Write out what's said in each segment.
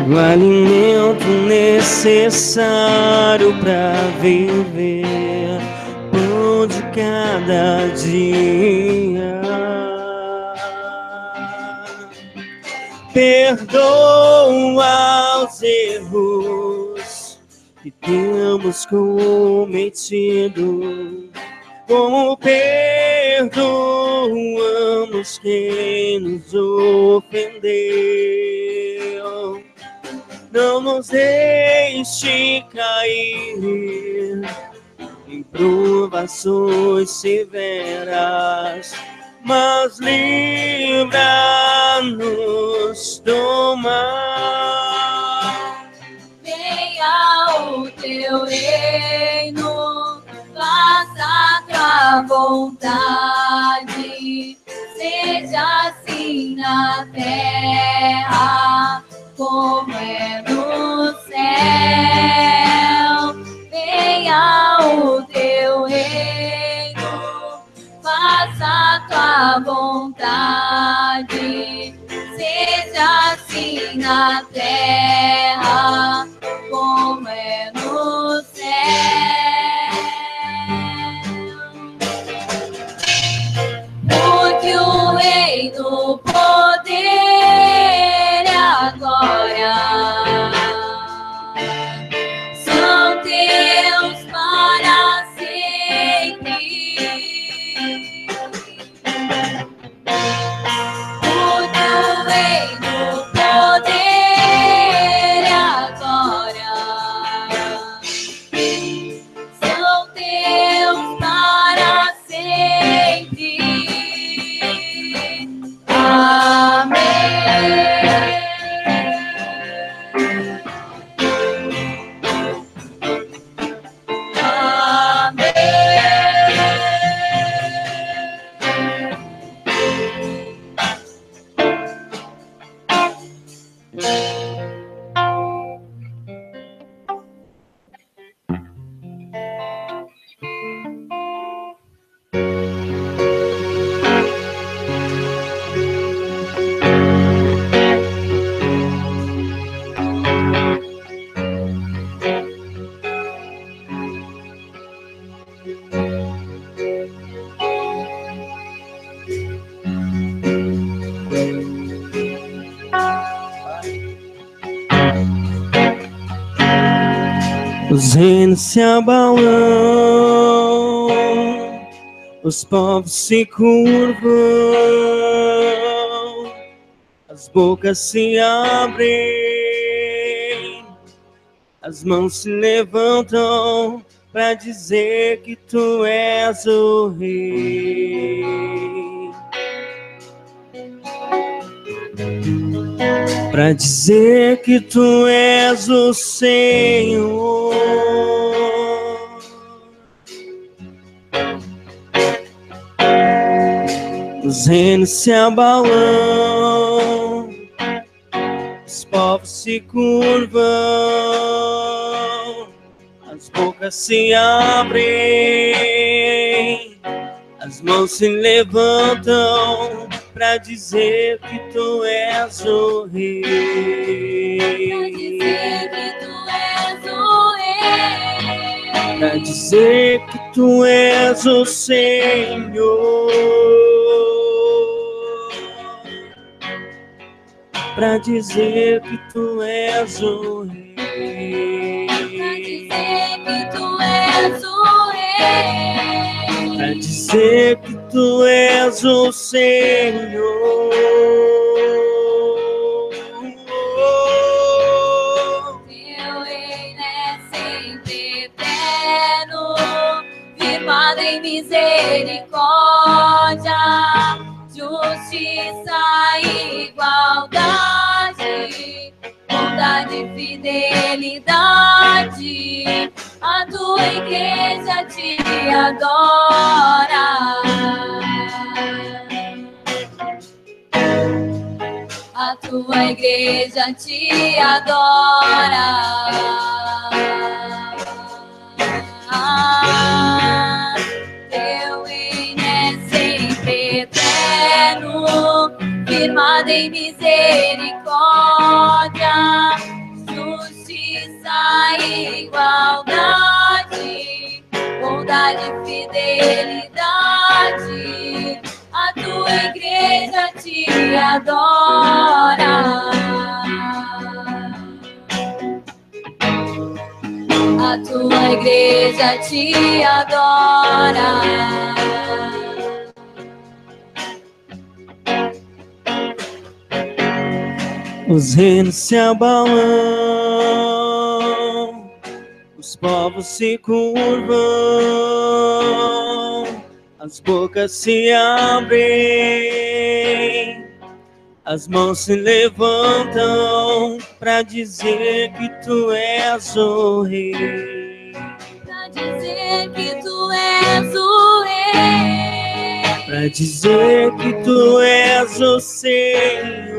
o alimento necessário para viver, pão de cada dia. Perdoa os erros que temos cometido, como perdoamos quem nos ofendeu. Não nos deixe cair em provações severas, mas livra-nos do mal. Venha o teu reino, faça tua vontade, seja assim na terra como é no céu. Venha o teu reino, faça tua vontade, seja assim na terra como é no céu. Porque o reino, o poder e a glória são teus para sempre. Porque o reino, o poder e a glória são teus para sempre. Os reinos se abalam, os povos se curvam, as bocas se abrem, as mãos se levantam para dizer que tu és o rei. Para dizer que tu és o Senhor. Os reinos se abalam, os povos se curvam, as bocas se abrem, as mãos se levantam para dizer que tu és o rei. Para dizer que tu és o Senhor. Para dizer que tu és o rei. Para dizer que tu és o Senhor. Teu reino é sempre eterno, firmado em misericórdia, justiça e igualdade, bondade e fidelidade. A tua igreja te adora. A tua igreja te adora. Teu reino é sempre eterno, firmado em misericórdia, bondade e fidelidade, a tua igreja te adora. A tua igreja te adora. Os reinos se abalam, os povos se curvam, as bocas se abrem, as mãos se levantam para dizer que tu és o rei. Pra dizer que tu és o rei. Pra dizer que tu és o Senhor.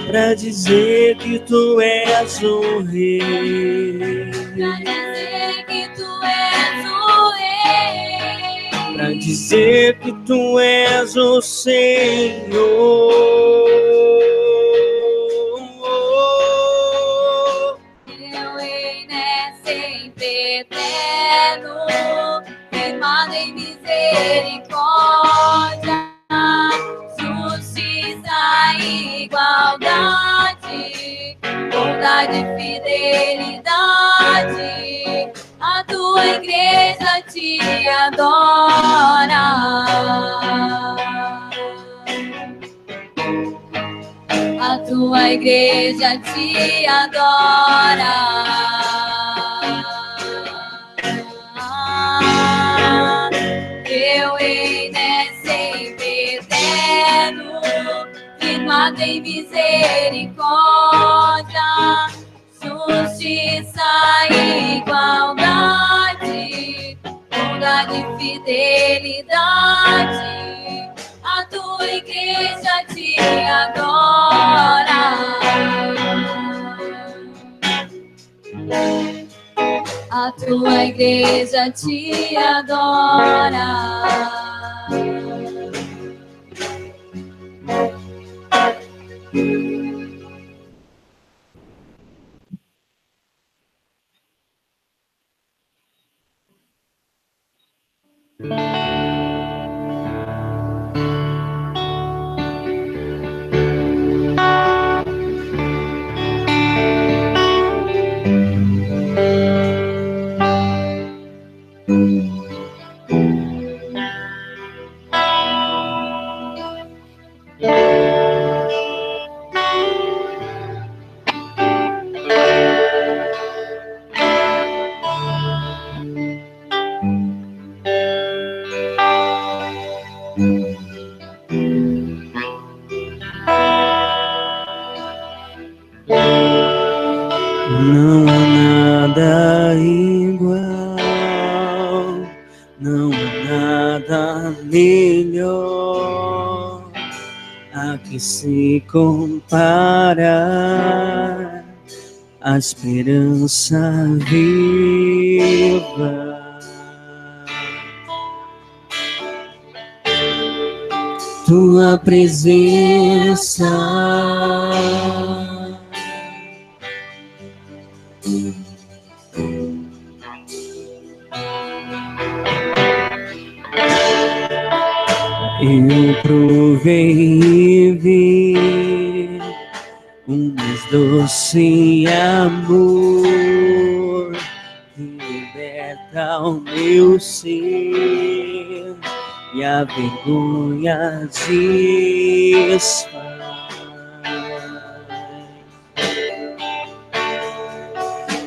Pra dizer que tu és o rei. Pra dizer que tu és o rei. Pra dizer que tu és o Senhor. Teu reino é sempre eterno, firmado em misericórdia, justiça e igualdade, bondade e fidelidade, a tua igreja te adora. A tua igreja te adora. Teu reino é sempre eterno, firmado em misericórdia, justiça e igualdade, bondade e fidelidade, a tua igreja te adora. A tua igreja te adora. Não há nada igual, não há nada melhor a que se compara a esperança viva. Tua presença eu provei e vi mais doce amor que liberta o meu ser e a vergonha desfaz.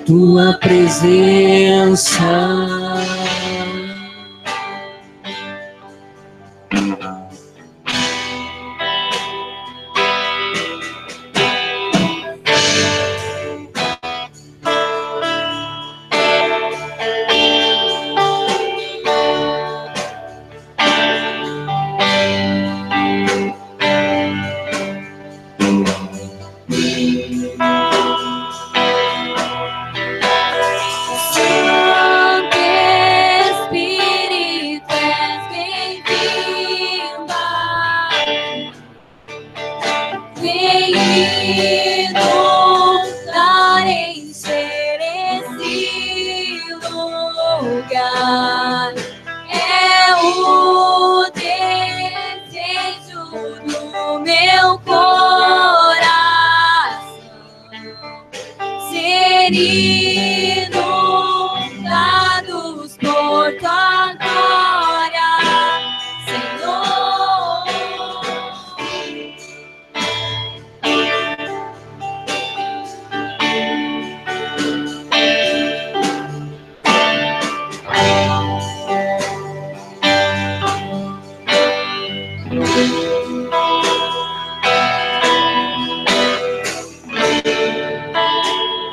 Tua presença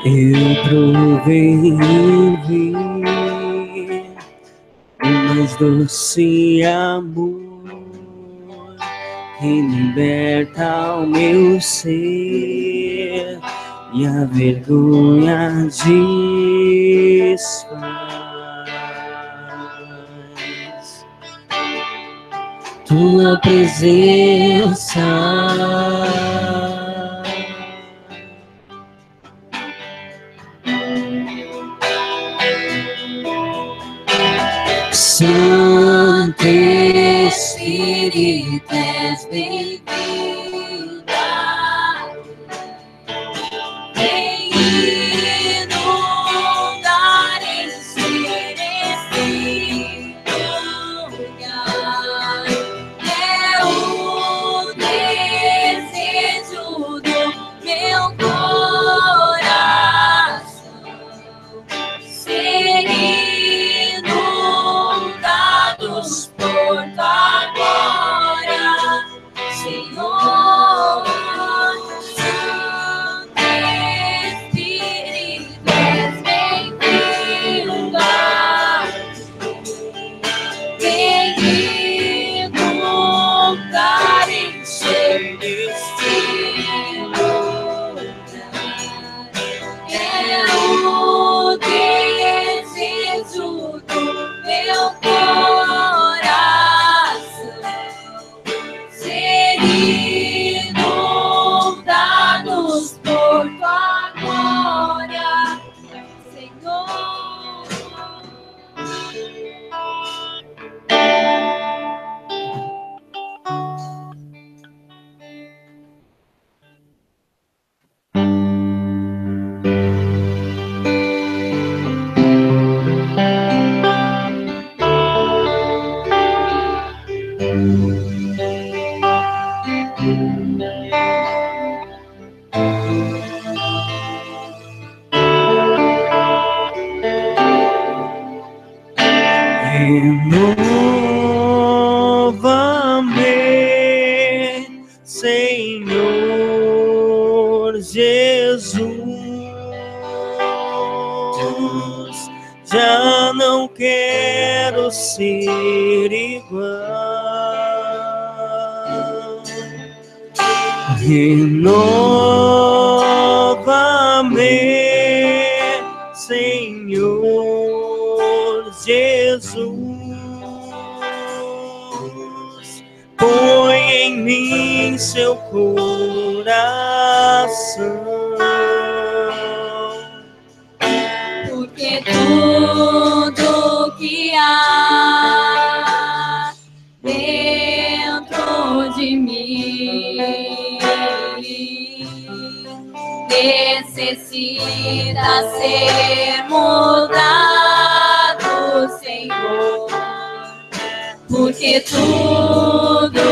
Eu provei em vi o mais doce amor que liberta o meu ser e a vergonha desfaz. Tua presença Santo Espírito, és bem-vinda. Vem inundar, encher esse lugar. É o desejo do meu coração. Ser inundados por tua glória, Senhor. Santo Espírito, és bem-vinda. Vem inundar, encher este lugar. É o desejo do meu coração. Ser inundados por tua glória, Senhor. Renova-me, Senhor Jesus. Já não quero ser igual. Renova-me, Senhor Jesus. Põe em mim seu coração. Porque tudo que há dentro de mim necessita ser mudado, Senhor. Porque tudo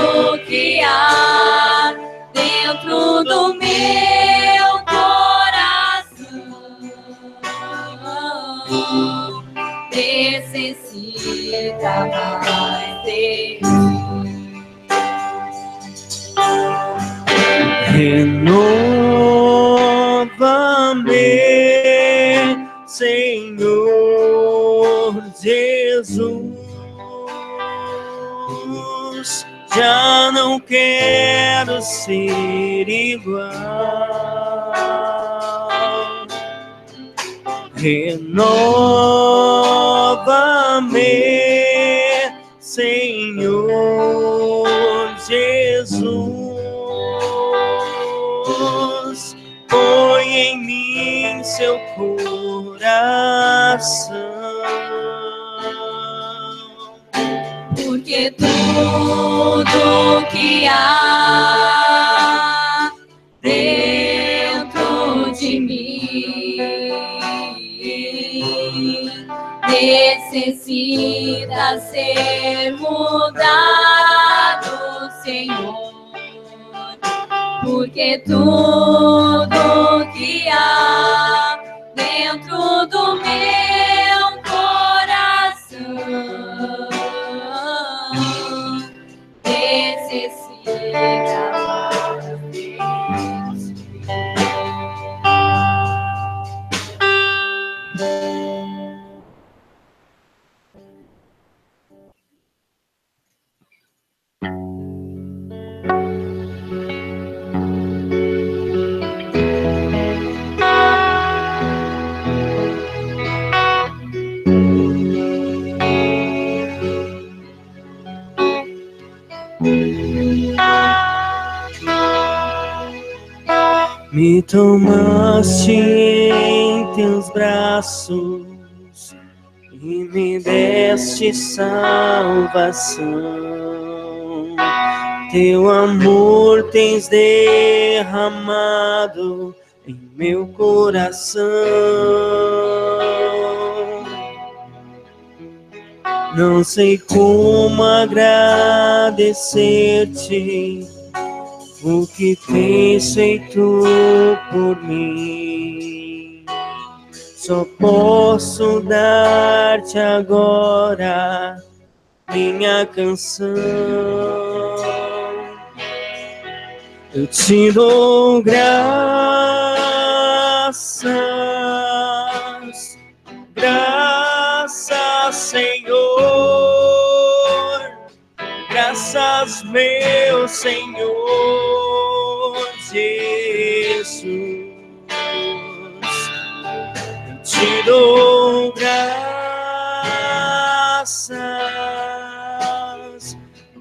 que há dentro do meu coração necessita mais de mim. Renova-me, Senhor Jesus. Já não quero ser igual. Renova-me, Senhor Jesus. Põe em mim seu coração. Porque tudo que há dentro de mim necessita ser mudado, Senhor. Porque tudo que há dentro do meu coração necessita mais de mim. Me tomaste em teus braços e me deste salvação. Teu amor tens derramado em meu coração. Não sei como agradecer-te o que tens feito por mim. Só posso dar-te agora minha canção. Eu te dou graças, graças, Senhor, graças, meu Senhor Jesus. Eu te dou graças,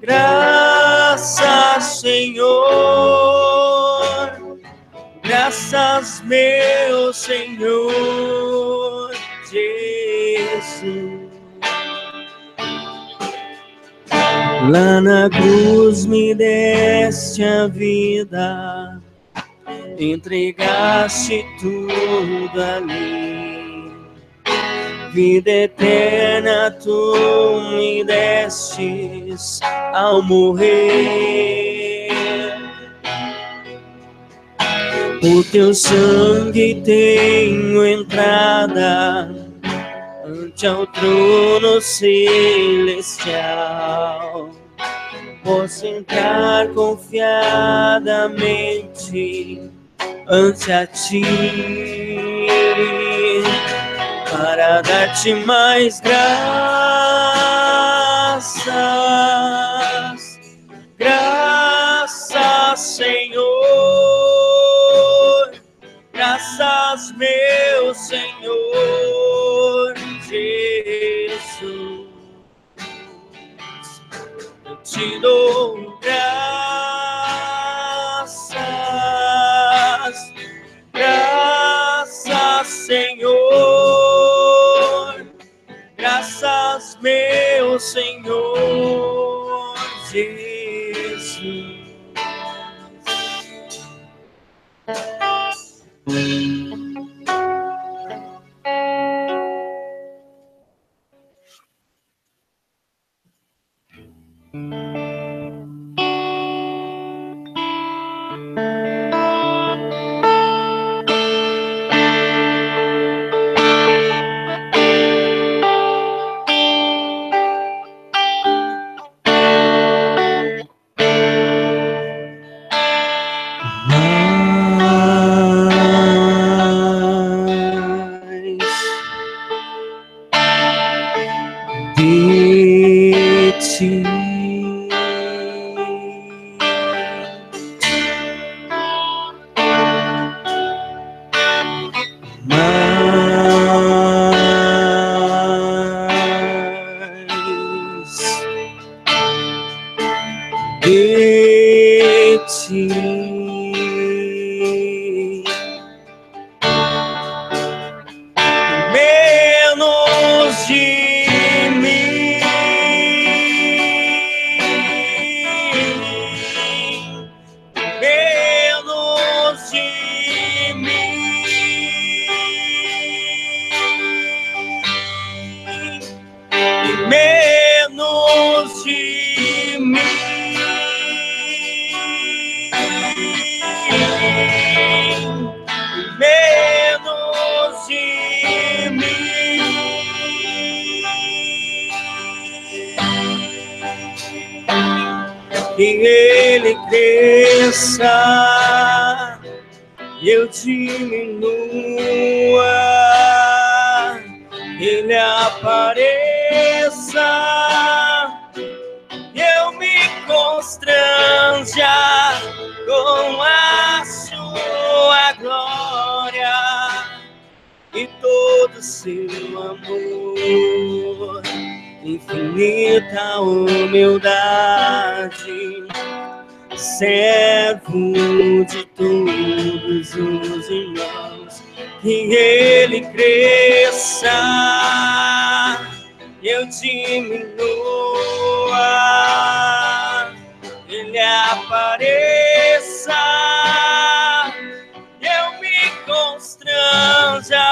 graças, Senhor, graças, meu Senhor Jesus. Lá na cruz me deste a vida, entregaste tudo ali. Vida eterna tu me destes ao morrer. O teu sangue tenho entrada ante ao trono celestial. Posso entrar confiadamente ante a ti, para dar-te mais graças, graças, Senhor, graças, meu Senhor Jesus. Eu te dou graças, graças, Senhor, graças, meu Senhor Jesus. Que ele cresça e eu diminua, ele apareça e eu me constranja com a sua glória e todo seu amor. Infinita humildade, servo de todos todos os irmãos, que ele cresça, eu diminua, ele apareça, eu me constranja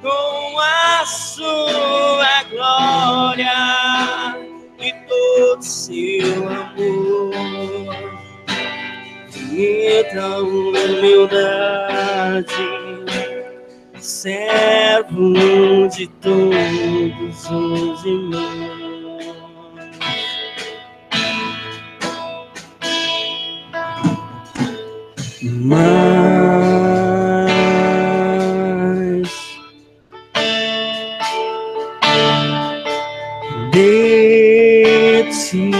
com a sua glória e todo seu amor. Então, humildade, servo de todos os irmãos. Mas de ti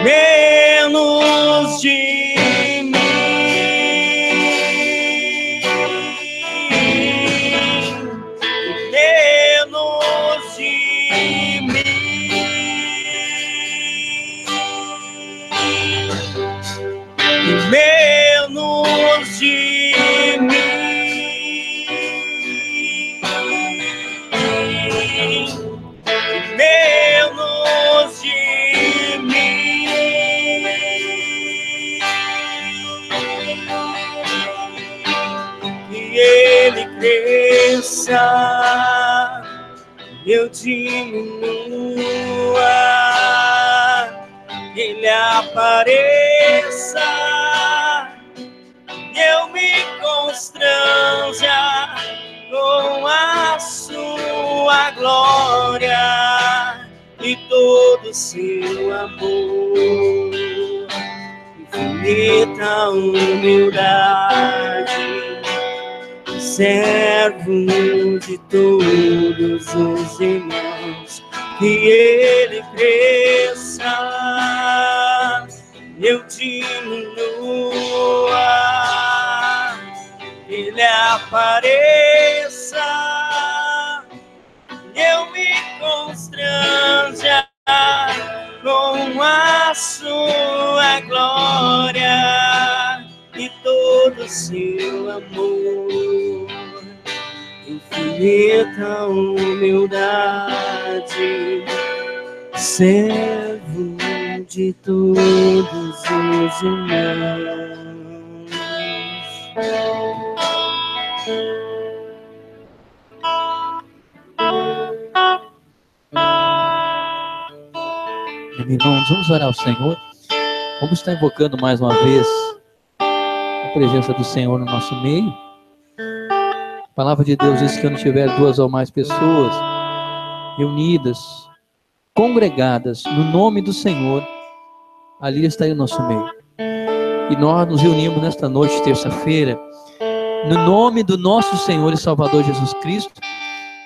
menos de mim, menos de mim, menos de mim, menos de ele cresça, eu diminua, ele apareça, eu me constranja com a sua glória e todo seu amor. Infinita humildade, servo de todos os irmãos, que ele cresça, eu diminua, ele apareça, eu me constranja com a sua glória e todo seu amor. Infinita humildade, servo de todos os irmãos. Irmãos, vamos orar ao Senhor. Vamos estar invocando mais uma vez a presença do Senhor no nosso meio. A palavra de Deus diz que onde tiver duas ou mais pessoas reunidas, congregadas no nome do Senhor, ali está o nosso meio. E nós nos reunimos nesta noite, terça-feira, no nome do nosso Senhor e Salvador Jesus Cristo,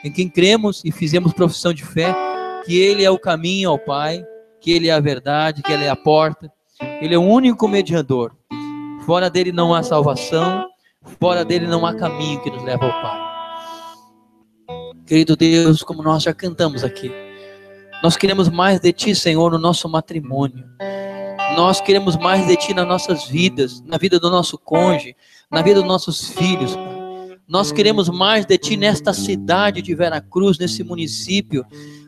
em quem cremos e fizemos profissão de fé, que Ele é o caminho ao Pai, que Ele é a verdade, que Ele é a porta, Ele é o único mediador. Fora dele não há salvação, fora dele não há caminho que nos leva ao Pai. Querido Deus, como nós já cantamos aqui, nós queremos mais de Ti, Senhor, no nosso matrimônio. Nós queremos mais de Ti nas nossas vidas, na vida do nosso cônjuge, na vida dos nossos filhos, Pai. Nós queremos mais de Ti nesta cidade de Veracruz, nesse município.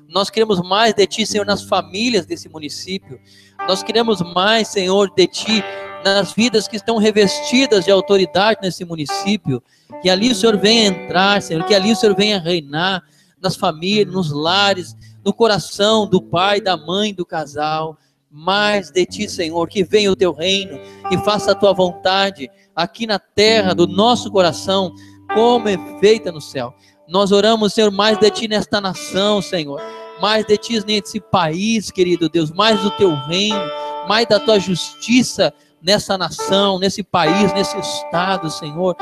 Nós queremos mais de Ti, Senhor, nas famílias desse município. Nós queremos mais, Senhor, de Ti nas vidas que estão revestidas de autoridade nesse município. Que ali o Senhor venha entrar, Senhor, que ali o Senhor venha reinar nas famílias, nos lares, no coração do pai, da mãe, do casal. Mais de Ti, Senhor, que venha o Teu reino e faça a Tua vontade aqui na terra do nosso coração, como é feita no céu. Nós oramos, Senhor, mais de Ti nesta nação, Senhor, mais de Ti nesse país, querido Deus, mais do Teu reino, mais da Tua justiça nessa nação, nesse país, nesse estado, Senhor.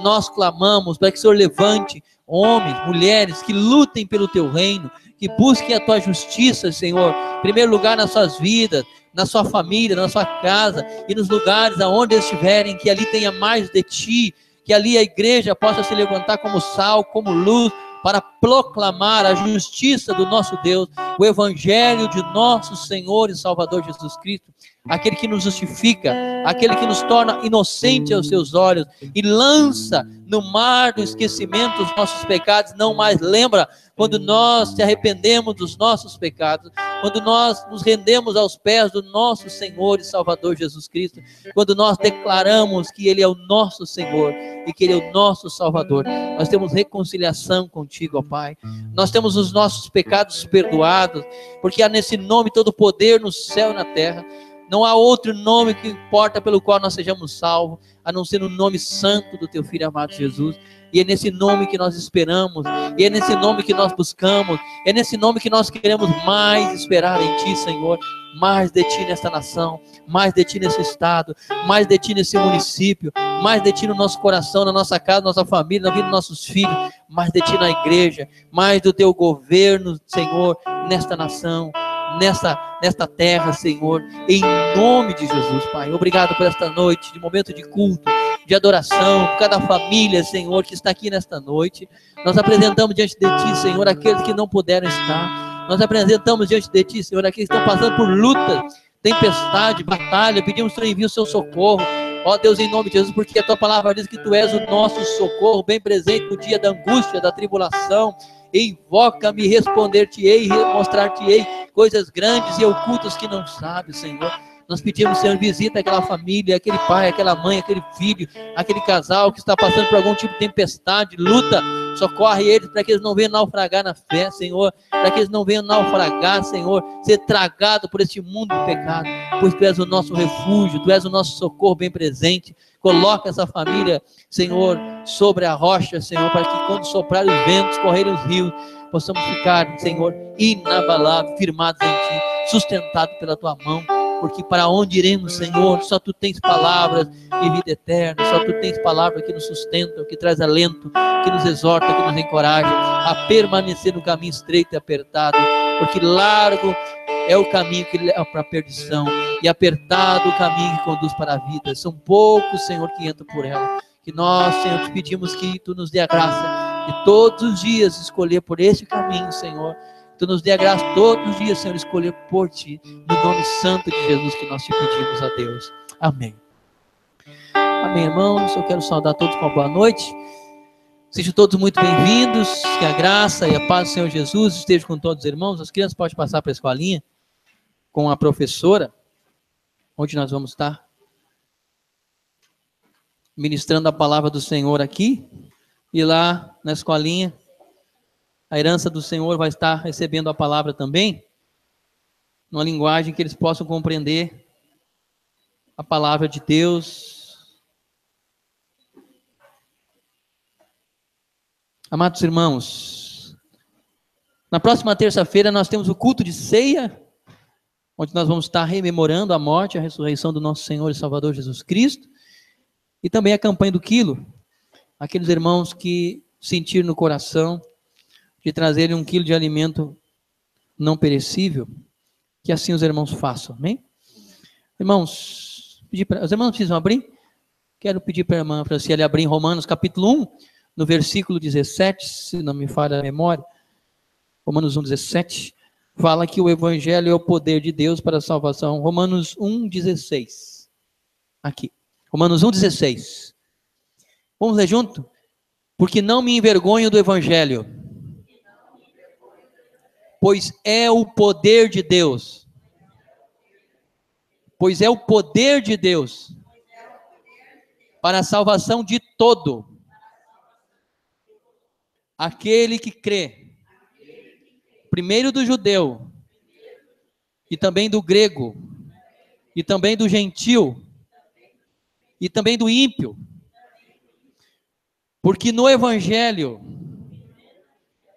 Nós clamamos para que o Senhor levante homens, mulheres que lutem pelo Teu reino, que busquem a tua justiça, Senhor, em primeiro lugar nas suas vidas, na sua família, na sua casa e nos lugares aonde estiverem, que ali tenha mais de ti, que ali a igreja possa se levantar como sal, como luz, para proclamar a justiça do nosso Deus, o evangelho de nosso Senhor e Salvador Jesus Cristo, aquele que nos justifica, aquele que nos torna inocente aos seus olhos e lança no mar do esquecimento os nossos pecados, não mais lembra. Quando nós se arrependemos dos nossos pecados, quando nós nos rendemos aos pés do nosso Senhor e Salvador Jesus Cristo, quando nós declaramos que Ele é o nosso Senhor e que Ele é o nosso Salvador, nós temos reconciliação contigo, ó Pai. Nós temos os nossos pecados perdoados, porque há nesse nome todo o poder no céu e na terra. Não há outro nome que importa pelo qual nós sejamos salvos, a não ser no nome santo do teu Filho amado Jesus. E é nesse nome que nós esperamos, e é nesse nome que nós buscamos, é nesse nome que nós queremos mais esperar em Ti, Senhor. Mais de Ti nesta nação, mais de Ti nesse estado, mais de Ti nesse município, mais de Ti no nosso coração, na nossa casa, na nossa família, na vida dos nossos filhos, mais de Ti na igreja, mais do Teu governo, Senhor, nesta nação, nesta terra, Senhor, em nome de Jesus, Pai. Obrigado por esta noite, de momento de culto, de adoração, por cada família, Senhor, que está aqui nesta noite. Nós apresentamos diante de Ti, Senhor, aqueles que não puderam estar. Nós apresentamos diante de Ti, Senhor, aqueles que estão passando por luta, tempestade, batalha. Pedimos que o Senhor envie o seu socorro, ó Deus, em nome de Jesus, porque a Tua palavra diz que Tu és o nosso socorro, bem presente no dia da angústia, da tribulação. Invoca-me, responder-te-ei, mostrar-te-ei coisas grandes e ocultas que não sabes, Senhor. Nós pedimos, Senhor, visita aquela família, aquele pai, aquela mãe, aquele filho, aquele casal que está passando por algum tipo de tempestade, luta. Socorre eles para que eles não venham naufragar na fé, Senhor, para que eles não venham naufragar, Senhor, ser tragado por este mundo de pecado, pois Tu és o nosso refúgio, Tu és o nosso socorro bem presente. Coloca essa família, Senhor, sobre a rocha, Senhor, para que quando soprar os ventos, correr os rios, possamos ficar, Senhor, inabaláveis, firmados em Ti, sustentados pela Tua mão. Porque para onde iremos, Senhor? Só Tu tens palavras de vida eterna, só Tu tens palavras que nos sustentam, que traz alento, que nos exorta, que nos encoraja a permanecer no caminho estreito e apertado, porque largo é o caminho que leva para a perdição e apertado o caminho que conduz para a vida. São poucos, Senhor, que entram por ela. Que nós, Senhor, te pedimos que Tu nos dê a graça de todos os dias escolher por esse caminho, Senhor. Tu nos dê a graça todos os dias, Senhor, escolher por Ti, no nome santo de Jesus que nós te pedimos a Deus. Amém. Amém, irmãos. Eu quero saudar todos com uma boa noite. Sejam todos muito bem-vindos. Que a graça e a paz do Senhor Jesus esteja com todos os irmãos. As crianças podem passar para a escolinha com a professora, onde nós vamos estar ministrando a palavra do Senhor aqui, e lá na escolinha a herança do Senhor vai estar recebendo a palavra também, numa linguagem que eles possam compreender a palavra de Deus. Amados irmãos, na próxima terça-feira nós temos o culto de ceia, onde nós vamos estar rememorando a morte e a ressurreição do nosso Senhor e Salvador Jesus Cristo, e também a campanha do quilo, aqueles irmãos que sentiram no coração de trazerem 1 quilo de alimento não perecível, que assim os irmãos façam, amém? Irmãos, os irmãos precisam abrir? Quero pedir para a irmã Franciele abrir em Romanos capítulo 1, no versículo 17, se não me falha a memória, Romanos 1, 17, fala que o evangelho é o poder de Deus para a salvação. Romanos 1, 16, aqui, Romanos 1, 16, vamos ler junto? Porque não me envergonho do evangelho, pois é o poder de Deus. Pois é o poder de Deus para a salvação de todo aquele que crê. Primeiro do judeu, e também do grego, e também do gentil, e também do ímpio. Porque no evangelho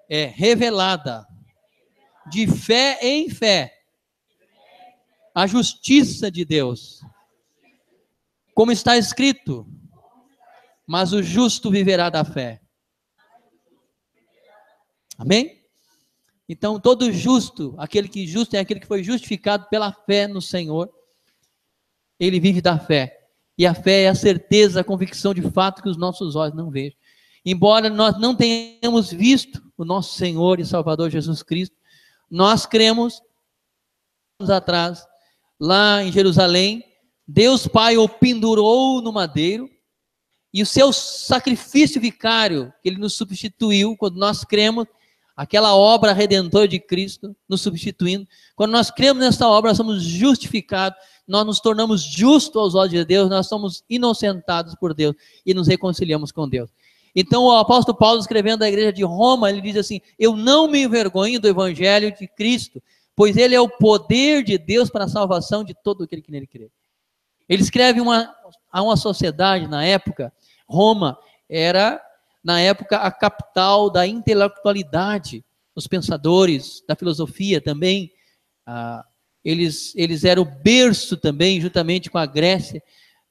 é revelada de fé em fé a justiça de Deus, como está escrito, mas o justo viverá da fé. Amém? Então, todo justo, aquele que justo é aquele que foi justificado pela fé no Senhor, ele vive da fé. E a fé é a certeza, a convicção de fato que os nossos olhos não vejam. Embora nós não tenhamos visto o nosso Senhor e Salvador Jesus Cristo, nós cremos, anos atrás, lá em Jerusalém, Deus Pai o pendurou no madeiro, e o seu sacrifício vicário, que ele nos substituiu, quando nós cremos, aquela obra redentora de Cristo, nos substituindo, quando nós cremos nessa obra, nós somos justificados, nós nos tornamos justos aos olhos de Deus, nós somos inocentados por Deus, e nos reconciliamos com Deus. Então o apóstolo Paulo, escrevendo à igreja de Roma, ele diz assim: eu não me envergonho do evangelho de Cristo, pois ele é o poder de Deus para a salvação de todo aquele que nele crê. Ele escreve a uma sociedade na época. Roma era, na época, a capital da intelectualidade. Os pensadores da filosofia também, eles eram o berço também, juntamente com a Grécia,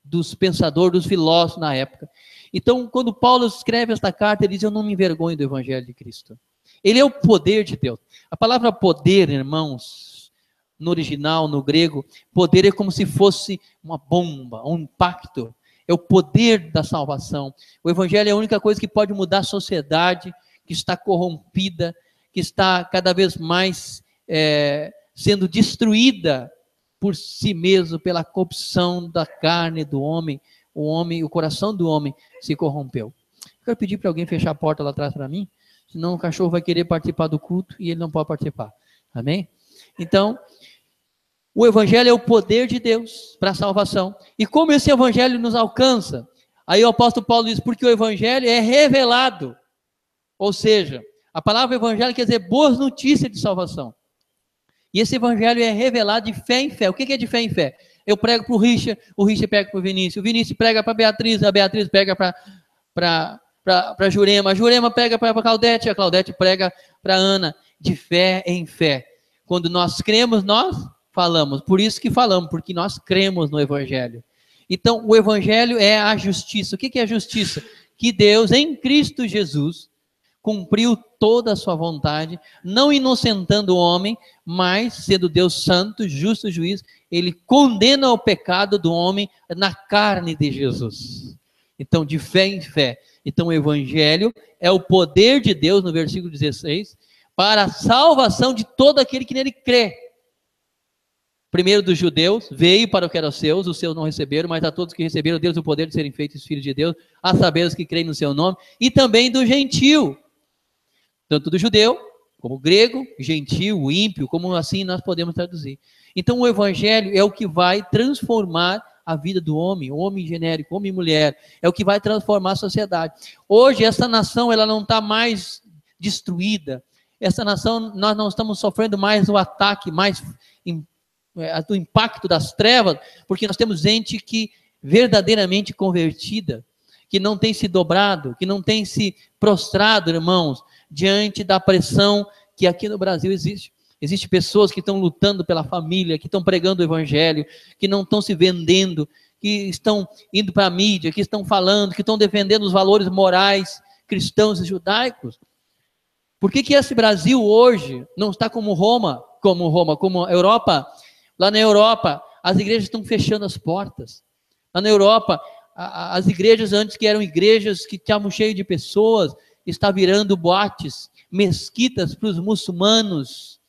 dos pensadores, dos filósofos na época. Então, quando Paulo escreve esta carta, ele diz: eu não me envergonho do evangelho de Cristo. Ele é o poder de Deus. A palavra poder, irmãos, no original, no grego, poder é como se fosse uma bomba, um impacto. É o poder da salvação. O evangelho é a única coisa que pode mudar a sociedade que está corrompida, que está cada vez mais sendo destruída por si mesmo, pela corrupção da carne do homem. O coração do homem se corrompeu. Eu quero pedir para alguém fechar a porta lá atrás para mim, senão o cachorro vai querer participar do culto e ele não pode participar. Amém? Então, o evangelho é o poder de Deus para a salvação. E como esse evangelho nos alcança? Aí o apóstolo Paulo diz: porque o evangelho é revelado. Ou seja, a palavra evangelho quer dizer boas notícias de salvação. E esse evangelho é revelado de fé em fé. O que é de fé em fé? Eu prego para o Richard prega para o Vinícius prega para a Beatriz prega para a Jurema, a Jurema prega para a Claudete prega para a Ana. De fé em fé. Quando nós cremos, nós falamos. Por isso que falamos, porque nós cremos no evangelho. Então, o evangelho é a justiça. O que é a justiça? Que Deus, em Cristo Jesus, cumpriu toda a sua vontade, não inocentando o homem, mas sendo Deus santo, justo juiz, ele condena o pecado do homem na carne de Jesus. Então, de fé em fé. Então, o evangelho é o poder de Deus, no versículo 16, para a salvação de todo aquele que nele crê. Primeiro dos judeus, veio para o que era os seus não receberam, mas a todos que receberam, Deus o poder de serem feitos filhos de Deus, a saber os que creem no seu nome, e também do gentio, tanto do judeu, como grego, gentil, ímpio, como assim nós podemos traduzir. Então o evangelho é o que vai transformar a vida do homem genérico, homem e mulher, é o que vai transformar a sociedade. Hoje essa nação, ela não está mais destruída, essa nação, nós não estamos sofrendo mais o ataque, do impacto das trevas, porque nós temos gente que verdadeiramente convertida, que não tem se dobrado, que não tem se prostrado, irmãos, diante da pressão que aqui no Brasil existe. Existem pessoas que estão lutando pela família, que estão pregando o evangelho, que não estão se vendendo, que estão indo para a mídia, que estão falando, que estão defendendo os valores morais cristãos e judaicos. Por que esse Brasil hoje não está como a Europa? Lá na Europa, as igrejas estão fechando as portas. Lá na Europa, as igrejas antes que eram igrejas que estavam cheias de pessoas, está virando boates, mesquitas para os muçulmanos.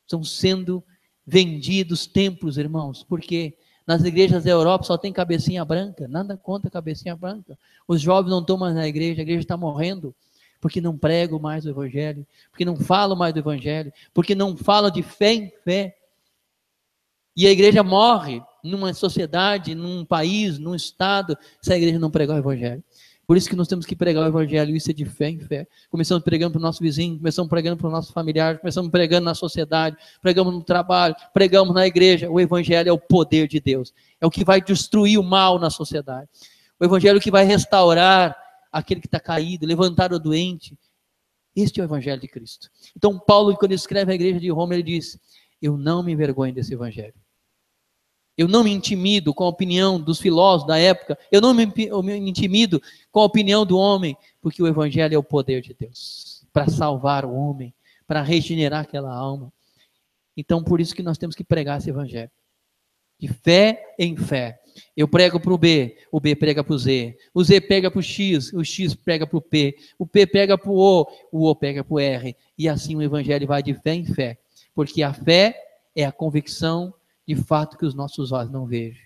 Estão sendo vendidos templos, irmãos. Por quê? Nas igrejas da Europa só tem cabecinha branca. Nada contra cabecinha branca. Os jovens não estão mais na igreja, a igreja está morrendo. Porque não pregam mais o evangelho. Porque não falam mais do evangelho. Porque não falam de fé em fé. E a igreja morre numa sociedade, num país, num estado, se a igreja não pregar o evangelho. Por isso que nós temos que pregar o evangelho, isso é de fé em fé. Começamos pregando para o nosso vizinho, começamos pregando para o nosso familiar, começamos pregando na sociedade, pregamos no trabalho, pregamos na igreja. O evangelho é o poder de Deus. É o que vai destruir o mal na sociedade. O evangelho é o que vai restaurar aquele que está caído, levantar o doente. Este é o evangelho de Cristo. Então Paulo, quando escreve à igreja de Roma, ele diz: eu não me envergonho desse evangelho. Eu não me intimido com a opinião dos filósofos da época. Eu não me intimido com a opinião do homem, porque o evangelho é o poder de Deus para salvar o homem, para regenerar aquela alma. Então, por isso que nós temos que pregar esse evangelho. De fé em fé. Eu prego para o B prega para o Z pega para o X prega para o P pega para o O pega para o R. E assim o evangelho vai de fé em fé. Porque a fé é a convicção de fato que os nossos olhos não vejam.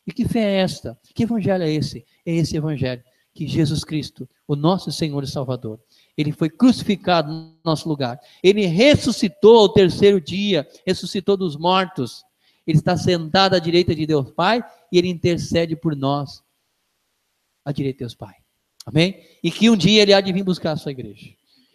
E que fé é esta? Que evangelho é esse? É esse evangelho que Jesus Cristo, o nosso Senhor e Salvador, ele foi crucificado no nosso lugar. Ele ressuscitou ao terceiro dia, ressuscitou dos mortos. Ele está sentado à direita de Deus Pai e ele intercede por nós à direita de Deus Pai. Amém? E que um dia ele há de vir buscar a sua igreja.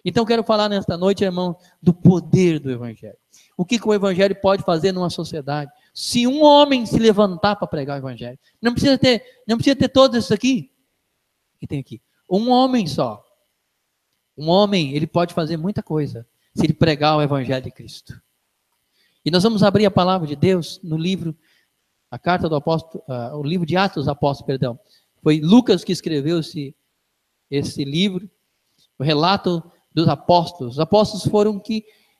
Então quero falar nesta noite, irmão, do poder do evangelho. O que o evangelho pode fazer numa sociedade? Se um homem se levantar para pregar o evangelho, não precisa ter todos esses aqui que tem aqui. Um homem só. Um homem, ele pode fazer muita coisa se ele pregar o evangelho de Cristo. E nós vamos abrir a palavra de Deus no livro, a carta do apóstolo, o livro de Atos dos Apóstolos, perdão. Foi Lucas que escreveu esse livro, o relato dos apóstolos. Os apóstolos foram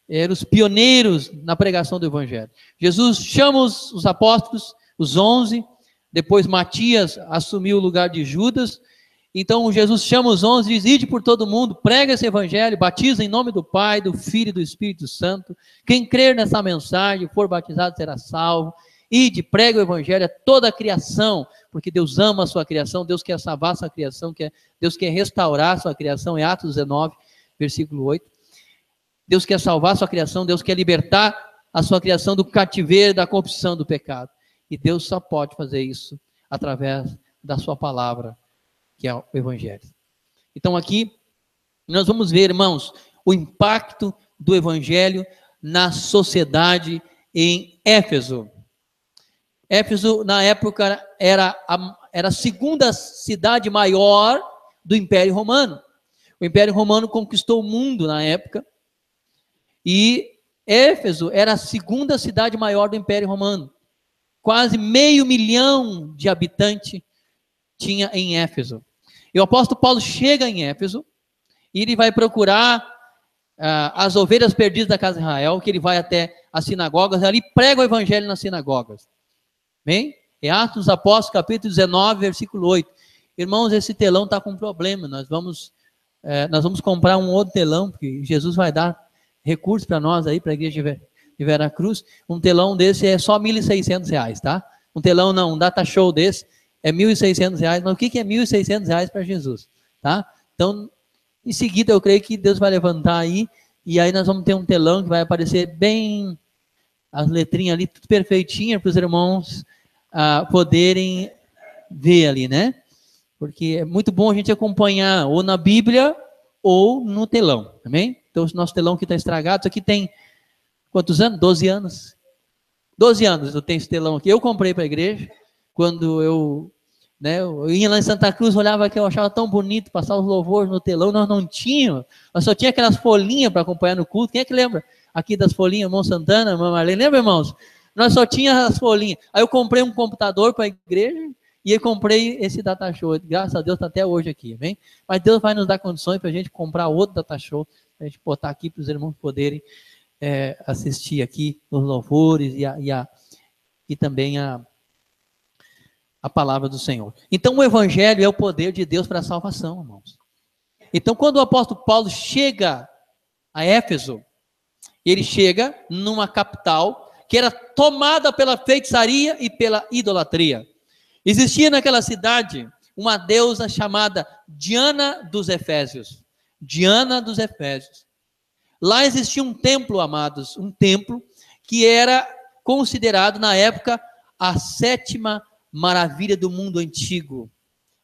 eram os pioneiros na pregação do evangelho. Jesus chama os apóstolos, os 11, depois Matias assumiu o lugar de Judas. Então Jesus chama os 11 e diz: ide por todo mundo, prega esse evangelho, batiza em nome do Pai, do Filho e do Espírito Santo. Quem crer nessa mensagem, for batizado, será salvo. Ide, prega o evangelho a toda a criação, porque Deus ama a sua criação, Deus quer salvar a sua criação, Deus quer restaurar a sua criação, é Atos 19, versículo 8. Deus quer salvar a sua criação, Deus quer libertar a sua criação do cativeiro, da corrupção, do pecado. E Deus só pode fazer isso através da sua palavra, que é o evangelho. Então aqui nós vamos ver, irmãos, o impacto do evangelho na sociedade em Éfeso. Éfeso, na época, era a segunda cidade maior do Império Romano. O Império Romano conquistou o mundo na época, e Éfeso era a segunda cidade maior do Império Romano. Quase 500 mil de habitantes tinha em Éfeso. E o apóstolo Paulo chega em Éfeso, e ele vai procurar as ovelhas perdidas da casa de Israel, que ele vai até as sinagogas, ali prega o evangelho nas sinagogas. Bem? É Atos dos Apóstolos, capítulo 19, versículo 8. Irmãos, esse telão está com problema, nós vamos comprar um outro telão, porque Jesus vai dar recursos para nós aí, para a igreja de Veracruz. Um telão desse é só R$1.600, tá? Um telão não, um data show desse é R$1.600, mas o que é R$1.600 para Jesus, tá? Então, em seguida eu creio que Deus vai levantar aí, e aí nós vamos ter um telão que vai aparecer bem, as letrinhas ali, tudo perfeitinho, para os irmãos poderem ver ali, né? Porque é muito bom a gente acompanhar ou na Bíblia ou no telão, amém? Então, o nosso telão que está estragado, isso aqui tem quantos anos? 12 anos. 12 anos eu tenho esse telão aqui. Eu comprei para a igreja, quando eu ia lá em Santa Cruz, olhava aqui, eu achava tão bonito passar os louvores no telão, nós não tínhamos, nós só tinha aquelas folhinhas para acompanhar no culto. Quem é que lembra aqui das folhinhas, irmão Santana, irmã Marlene, lembra, irmãos? Nós só tínhamos as folhinhas. Aí eu comprei um computador para a igreja, e eu comprei esse data show, graças a Deus está até hoje aqui, amém? Mas Deus vai nos dar condições para a gente comprar outro data show, para a gente botar aqui para os irmãos poderem assistir aqui os louvores e também a palavra do Senhor. Então o evangelho é o poder de Deus para a salvação, irmãos. Então quando o apóstolo Paulo chega a Éfeso, ele chega numa capital que era tomada pela feitiçaria e pela idolatria. Existia naquela cidade uma deusa chamada Diana dos Efésios. Diana dos Efésios. Lá existia um templo, amados, um templo que era considerado na época a 7ª maravilha do mundo antigo.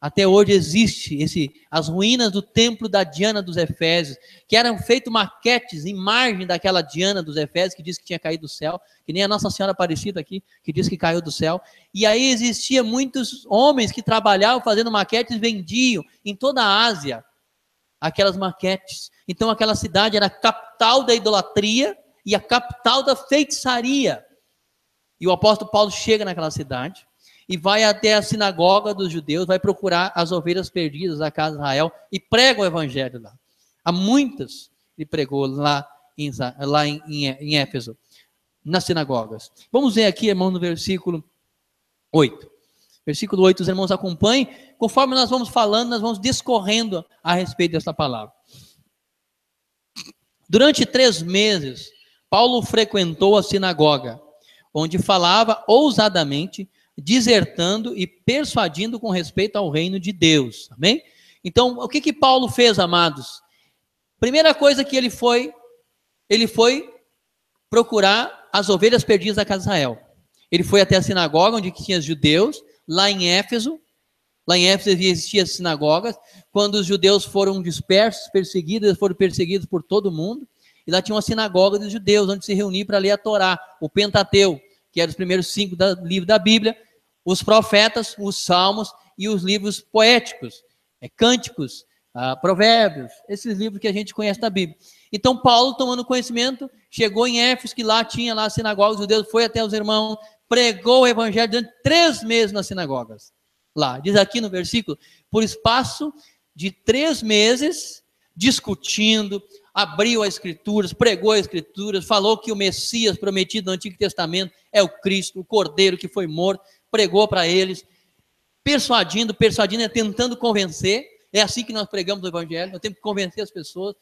Até hoje existe as ruínas do templo da Diana dos Efésios, que eram feitas maquetes, imagem daquela Diana dos Efésios, que diz que tinha caído do céu, que nem a Nossa Senhora Aparecida aqui, que diz que caiu do céu. E aí existia muitos homens que trabalhavam fazendo maquetes e vendiam em toda a Ásia aquelas maquetes. Então aquela cidade era a capital da idolatria e a capital da feitiçaria. E o apóstolo Paulo chega naquela cidade e vai até a sinagoga dos judeus, vai procurar as ovelhas perdidas da casa de Israel e prega o evangelho lá. Há muitas ele pregou lá em Éfeso, nas sinagogas. Vamos ver aqui, irmão, no versículo 8. Versículo 8, os irmãos acompanhem. Conforme nós vamos falando, nós vamos discorrendo a respeito dessa palavra. Durante 3 meses, Paulo frequentou a sinagoga, onde falava ousadamente, disertando e persuadindo com respeito ao reino de Deus. Amém? Então, o que Paulo fez, amados? Primeira coisa que ele foi procurar as ovelhas perdidas da casa de Israel. Ele foi até a sinagoga, onde tinha os judeus, lá em Éfeso. Lá em Éfeso existiam sinagogas. Quando os judeus foram dispersos, perseguidos, eles foram perseguidos por todo mundo. E lá tinha uma sinagoga dos judeus, onde se reuniam para ler a Torá, o Pentateu, que eram os primeiros 5 livros da Bíblia, os profetas, os salmos e os livros poéticos, cânticos, provérbios, esses livros que a gente conhece da Bíblia. Então Paulo, tomando conhecimento, chegou em Éfeso, que lá tinha a sinagoga dos judeus, foi até os irmãos, pregou o evangelho durante 3 meses nas sinagogas. Lá, diz aqui no versículo, por espaço de 3 meses, discutindo, abriu as Escrituras, pregou as Escrituras, falou que o Messias prometido no Antigo Testamento é o Cristo, o Cordeiro que foi morto, pregou para eles, persuadindo, tentando convencer. É assim que nós pregamos o Evangelho, nós temos que convencer as pessoas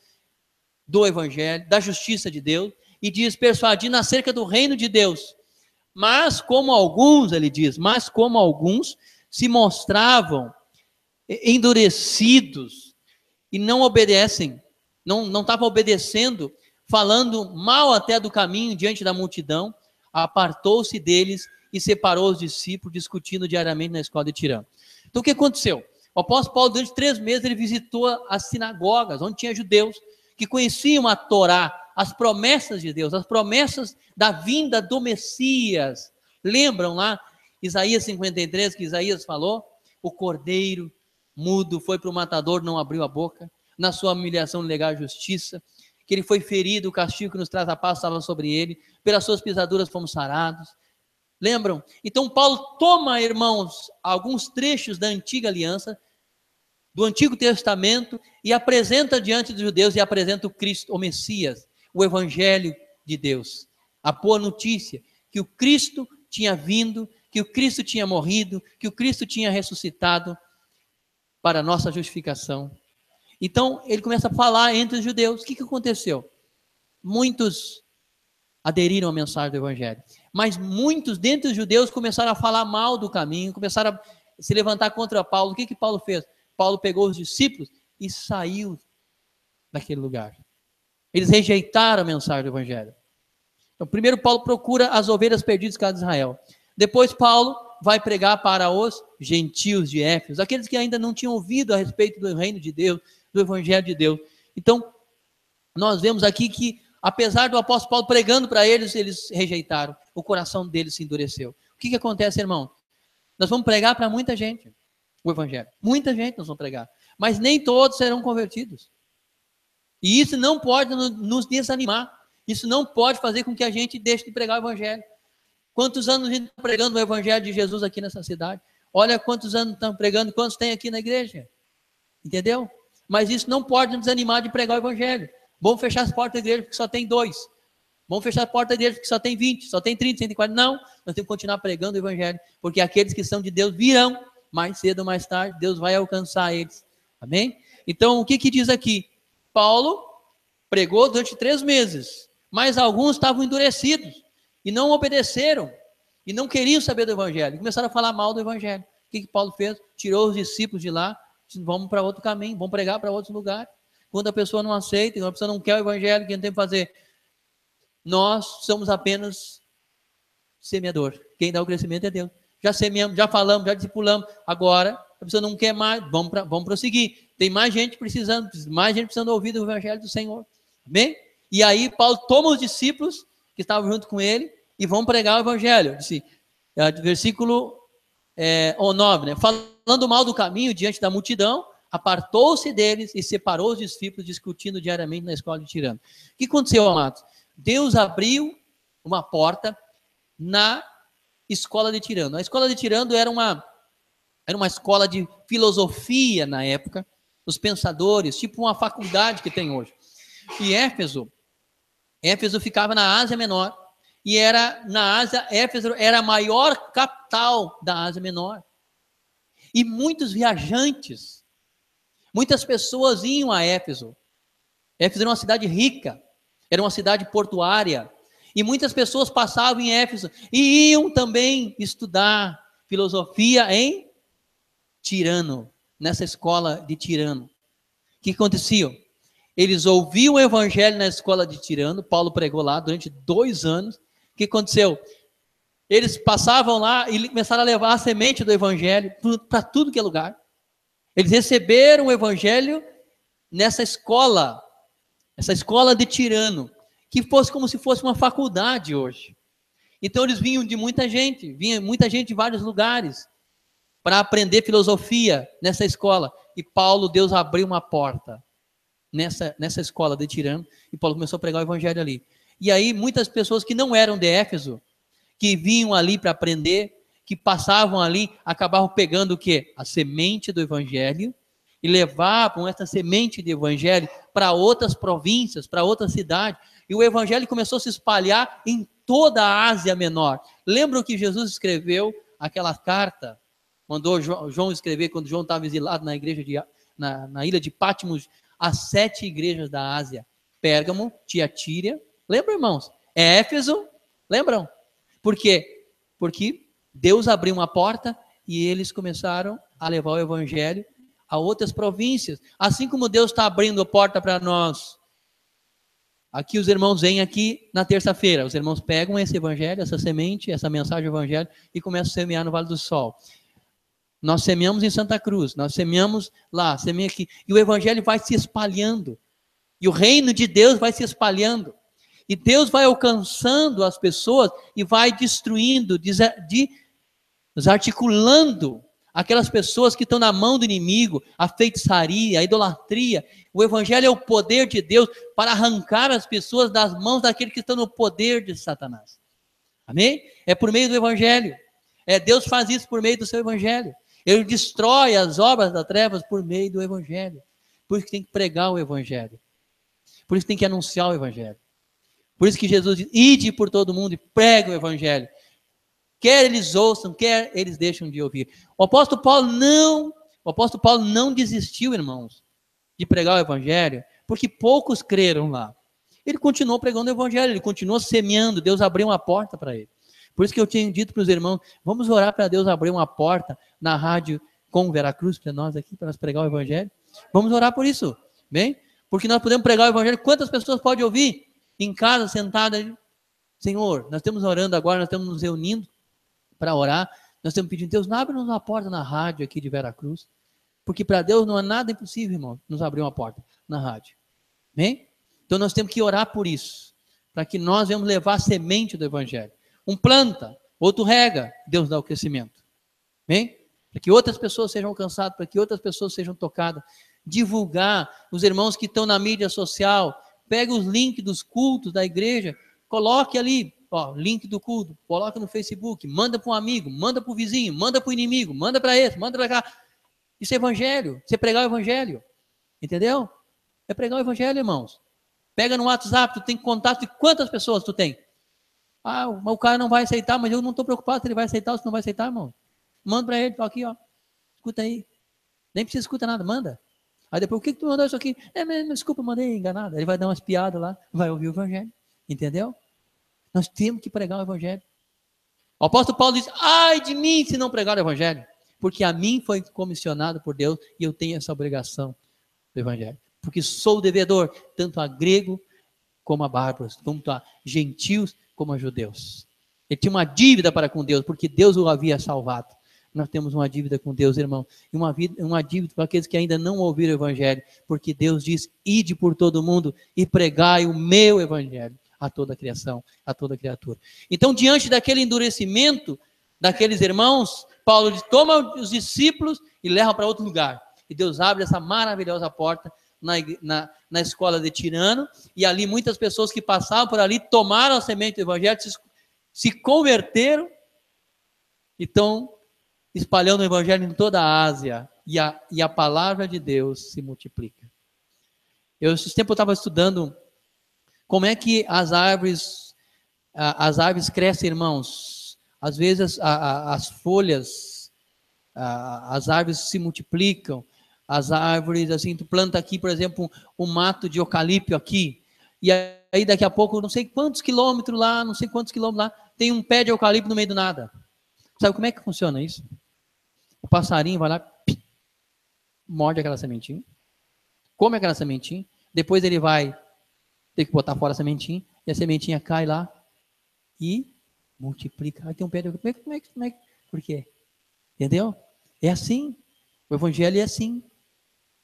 do Evangelho, da justiça de Deus, e diz, persuadindo acerca do reino de Deus. Mas como alguns, ele diz, se mostravam endurecidos e não obedecem, não estavam obedecendo, falando mal até do caminho diante da multidão, apartou-se deles e separou os discípulos, discutindo diariamente na escola de Tirano. Então o que aconteceu? O apóstolo Paulo, durante 3 meses, ele visitou as sinagogas, onde tinha judeus que conheciam a Torá, as promessas de Deus, as promessas da vinda do Messias. Lembram lá, Isaías 53, que Isaías falou? O cordeiro mudo foi para o matador, não abriu a boca. Na sua humilhação negar a justiça, que ele foi ferido, o castigo que nos traz a paz estava sobre ele, pelas suas pisaduras fomos sarados. Lembram? Então Paulo toma, irmãos, alguns trechos da antiga aliança, do Antigo Testamento, e apresenta diante dos judeus, e apresenta o Cristo, o Messias, o Evangelho de Deus. A boa notícia, que o Cristo tinha vindo, que o Cristo tinha morrido, que o Cristo tinha ressuscitado para a nossa justificação. Então, ele começa a falar entre os judeus. O que aconteceu? Muitos aderiram à mensagem do Evangelho. Mas muitos dentre os judeus começaram a falar mal do caminho, começaram a se levantar contra Paulo. O que Paulo fez? Paulo pegou os discípulos e saiu daquele lugar. Eles rejeitaram a mensagem do Evangelho. Então, primeiro Paulo procura as ovelhas perdidas de casa de Israel. Depois Paulo vai pregar para os gentios de Éfeso, aqueles que ainda não tinham ouvido a respeito do reino de Deus, do Evangelho de Deus. Então, nós vemos aqui que, apesar do apóstolo Paulo pregando para eles, eles rejeitaram. O coração deles se endureceu. O que acontece, irmão? Nós vamos pregar para muita gente o Evangelho. Muita gente nós vamos pregar. Mas nem todos serão convertidos. E isso não pode nos desanimar. Isso não pode fazer com que a gente deixe de pregar o Evangelho. Quantos anos a gente está pregando o Evangelho de Jesus aqui nessa cidade? Olha quantos anos estão pregando, quantos tem aqui na igreja. Entendeu? Mas isso não pode nos desanimar de pregar o Evangelho. Vamos fechar as portas da igreja porque só tem 2. Vamos fechar a porta da igreja porque só tem 20, só tem 30, 140. Não, nós temos que continuar pregando o Evangelho. Porque aqueles que são de Deus virão, mais cedo ou mais tarde, Deus vai alcançar eles. Amém? Então, o que diz aqui? Paulo pregou durante 3 meses, mas alguns estavam endurecidos e não obedeceram e não queriam saber do Evangelho. Começaram a falar mal do Evangelho. O que Paulo fez? Tirou os discípulos de lá, disse, vamos para outro caminho, vamos pregar para outros lugares. Quando a pessoa não aceita, quando a pessoa não quer o Evangelho, o que a gente tem que fazer? Nós somos apenas semeador. Quem dá o crescimento é Deus. Já semeamos, já falamos, já discipulamos. Agora, a pessoa não quer mais, vamos prosseguir. Tem mais gente precisando ouvir o Evangelho do Senhor. Amém? E aí, Paulo toma os discípulos que estavam junto com ele e vão pregar o Evangelho. Disse, versículo 9, né? Falando mal do caminho diante da multidão, apartou-se deles e separou os discípulos, discutindo diariamente na escola de Tirano. O que aconteceu, amados? Deus abriu uma porta na escola de Tirano. A escola de Tirano era uma escola de filosofia na época, os pensadores, tipo uma faculdade que tem hoje. E Éfeso Éfeso ficava na Ásia Menor. E era na Ásia, Éfeso era a maior capital da Ásia Menor. E muitos viajantes, muitas pessoas iam a Éfeso. Éfeso era uma cidade rica, era uma cidade portuária. E muitas pessoas passavam em Éfeso e iam também estudar filosofia em Tirano, nessa escola de Tirano. O que acontecia? Eles ouviam o evangelho na escola de Tirano, Paulo pregou lá durante 2 anos. O que aconteceu? Eles passavam lá e começaram a levar a semente do evangelho para tudo que é lugar. Eles receberam o evangelho nessa escola, essa escola de Tirano, que fosse como se fosse uma faculdade hoje. Então eles vinham de muita gente, vinha muita gente de vários lugares para aprender filosofia nessa escola. E Paulo, Deus abriu uma porta nessa escola de Tirano, e Paulo começou a pregar o evangelho ali. E aí muitas pessoas que não eram de Éfeso, que vinham ali para aprender, que passavam ali, acabavam pegando o quê? A semente do evangelho, e levavam essa semente de evangelho para outras províncias, para outras cidades, e o evangelho começou a se espalhar em toda a Ásia Menor. Lembram que Jesus escreveu aquela carta, mandou João escrever, quando João estava exilado na igreja na ilha de Patmos, as 7 igrejas da Ásia: Pérgamo, Tiatira, lembram, irmãos? Éfeso, lembram? Por quê? Porque Deus abriu uma porta e eles começaram a levar o evangelho a outras províncias. Assim como Deus está abrindo a porta para nós. Aqui os irmãos vêm aqui na terça-feira, os irmãos pegam esse evangelho, essa semente, essa mensagem do evangelho e começam a semear no Vale do Sol. Nós semeamos em Santa Cruz, nós semeamos lá, semeia aqui, e o evangelho vai se espalhando, e o reino de Deus vai se espalhando, e Deus vai alcançando as pessoas e vai destruindo, desarticulando aquelas pessoas que estão na mão do inimigo, a feitiçaria, a idolatria. O evangelho é o poder de Deus para arrancar as pessoas das mãos daqueles que estão no poder de Satanás. Amém? É por meio do evangelho. Deus faz isso por meio do seu evangelho. Ele destrói as obras das trevas por meio do evangelho. Por isso que tem que pregar o evangelho. Por isso que tem que anunciar o evangelho. Por isso que Jesus diz: ide por todo mundo e prega o evangelho. Quer eles ouçam, quer eles deixam de ouvir. O apóstolo Paulo não desistiu, irmãos, de pregar o evangelho, porque poucos creram lá. Ele continuou pregando o evangelho, ele continuou semeando, Deus abriu uma porta para ele. Por isso que eu tinha dito para os irmãos, vamos orar para Deus abrir uma porta na rádio com Veracruz, para nós aqui, para nós pregar o evangelho. Vamos orar por isso, bem? Porque nós podemos pregar o evangelho, quantas pessoas podem ouvir? Em casa, sentada, Senhor, nós estamos orando agora, nós estamos nos reunindo para orar, nós estamos pedindo, Deus, abre-nos uma porta na rádio aqui de Veracruz, porque para Deus não é nada impossível, irmão, nos abrir uma porta na rádio, bem? Então nós temos que orar por isso, para que nós venhamos levar a semente do evangelho. Um planta, outro rega, Deus dá o crescimento. Bem? Para que outras pessoas sejam alcançadas, para que outras pessoas sejam tocadas. Divulgar, os irmãos que estão na mídia social, pega os links dos cultos da igreja, coloque ali, link do culto, coloca no Facebook, manda para um amigo, manda para o vizinho, manda para o inimigo, manda para esse, manda para cá. Isso é evangelho, você pregar o evangelho. Entendeu? É pregar o evangelho, irmãos. Pega no WhatsApp, tu tem contato de quantas pessoas tu tem? Mas o cara não vai aceitar, mas eu não estou preocupado se ele vai aceitar ou se não vai aceitar, irmão. Manda para ele, aqui, escuta aí. Nem precisa escutar nada, manda. Aí depois, o que tu mandou isso aqui? Desculpa, mandei enganado. Ele vai dar umas piadas lá, vai ouvir o evangelho. Entendeu? Nós temos que pregar o evangelho. O apóstolo Paulo diz, ai de mim se não pregar o evangelho. Porque a mim foi comissionado por Deus e eu tenho essa obrigação do evangelho. Porque sou devedor, tanto a grego como a bárbaros, tanto a gentios como a judeus. Ele tinha uma dívida para com Deus, porque Deus o havia salvado. Nós temos uma dívida com Deus, irmão, e uma dívida para aqueles que ainda não ouviram o evangelho, porque Deus diz, ide por todo mundo e pregai o meu evangelho a toda a criação, a toda a criatura. Então, diante daquele endurecimento daqueles irmãos, Paulo diz, toma os discípulos e leva para outro lugar. E Deus abre essa maravilhosa porta na escola de Tirano, e ali muitas pessoas que passavam por ali tomaram a semente do evangelho, se converteram e estão espalhando o evangelho em toda a Ásia, e a palavra de Deus se multiplica. Esses tempos eu estava estudando Como é que as árvores crescem, irmãos? Às vezes as folhas, as árvores se multiplicam. As árvores, assim, tu planta aqui, por exemplo, um mato de eucalipto aqui, e aí daqui a pouco, não sei quantos quilômetros lá, tem um pé de eucalipto no meio do nada. Sabe como é que funciona isso? O passarinho vai lá, morde aquela sementinha, come aquela sementinha, depois ele vai ter que botar fora a sementinha, e a sementinha cai lá e multiplica. Aí tem um pé de eucalipto. Como é que? Por quê? Entendeu? É assim. O evangelho é assim.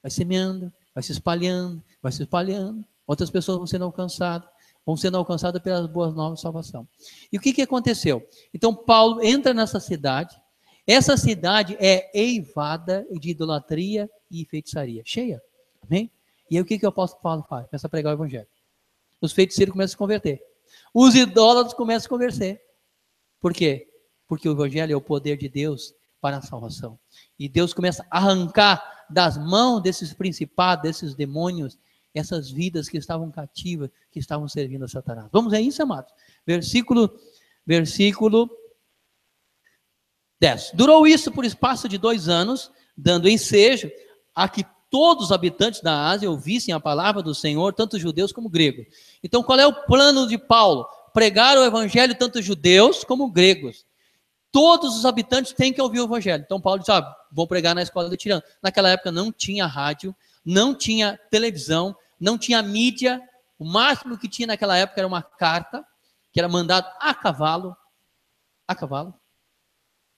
Vai semeando, vai se espalhando, vai se espalhando. Outras pessoas vão sendo alcançadas pelas boas novas de salvação. E o que aconteceu? Então Paulo entra nessa cidade. Essa cidade é eivada de idolatria e feitiçaria, cheia. Amém? E aí o que o apóstolo Paulo faz? Começa a pregar o evangelho. Os feiticeiros começam a se converter. Os idólatras começam a se converter. Por quê? Porque o evangelho é o poder de Deus para a salvação. E Deus começa a arrancar das mãos desses principados, desses demônios, essas vidas que estavam cativas, que estavam servindo a Satanás. Vamos ver isso, amados? Versículo 10. Durou isso por espaço de 2 anos, dando ensejo a que todos os habitantes da Ásia ouvissem a palavra do Senhor, tanto judeus como gregos. Então, qual é o plano de Paulo? Pregar o evangelho tanto judeus como gregos. Todos os habitantes têm que ouvir o evangelho. Então Paulo diz, vou pregar na escola de Tirano. Naquela época não tinha rádio, não tinha televisão, não tinha mídia. O máximo que tinha naquela época era uma carta, que era mandada a cavalo.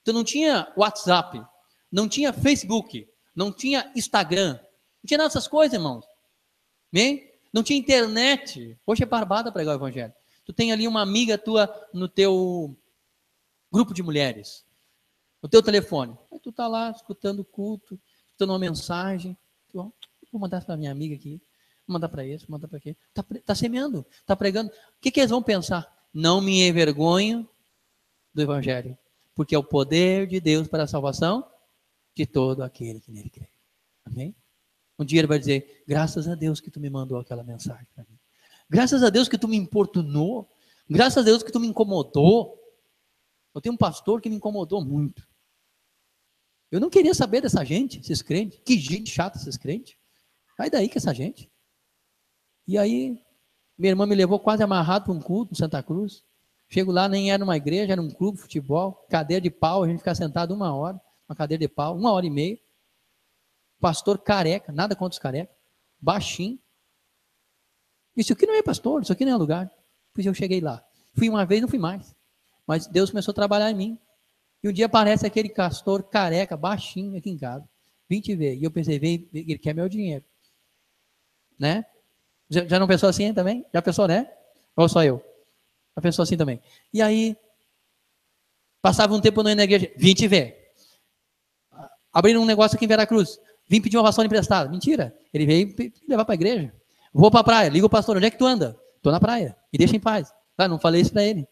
Então não tinha WhatsApp, não tinha Facebook, não tinha Instagram, não tinha nada dessas coisas, irmãos. Bem? Não tinha internet. Hoje é barbada pregar o evangelho. Tu tem ali uma amiga tua no teu grupo de mulheres, no teu telefone. Aí tu tá lá escutando o culto, escutando uma mensagem. Vou mandar para minha amiga aqui, vou mandar para esse, vou mandar para aquele. Tá semeando, tá pregando. O que eles vão pensar? Não me envergonho do evangelho, porque é o poder de Deus para a salvação de todo aquele que nele crê. Amém? Um dia ele vai dizer, graças a Deus que tu me mandou aquela mensagem para mim. Graças a Deus que tu me importunou. Graças a Deus que tu me incomodou. Eu tenho um pastor que me incomodou muito. Eu não queria saber dessa gente, esses crentes. Que gente chata esses crentes. Sai daí com essa gente. E aí, minha irmã me levou quase amarrado para um culto em Santa Cruz. Chego lá, nem era uma igreja, era um clube de futebol. Cadeira de pau, a gente fica sentado 1 hora. Uma cadeira de pau, 1h30. Pastor careca, nada contra os carecas. Baixinho. Isso aqui não é pastor, isso aqui não é lugar. Pois eu cheguei lá. Fui uma vez, não fui mais. Mas Deus começou a trabalhar em mim. E um dia aparece aquele pastor careca, baixinho, aqui em casa. Vim te ver. E eu pensei, ele quer meu dinheiro. Né? Já não pensou assim também? Já pensou, né? Ou só eu? Já pensou assim também? E aí, passava um tempo na igreja, vim te ver. Abriram um negócio aqui em Veracruz. Vim pedir uma vassoura emprestada. Mentira. Ele veio levar para a igreja. Vou para a praia. Liga o pastor, onde é que tu anda? Estou na praia. Me deixa em paz. Não falei isso para ele.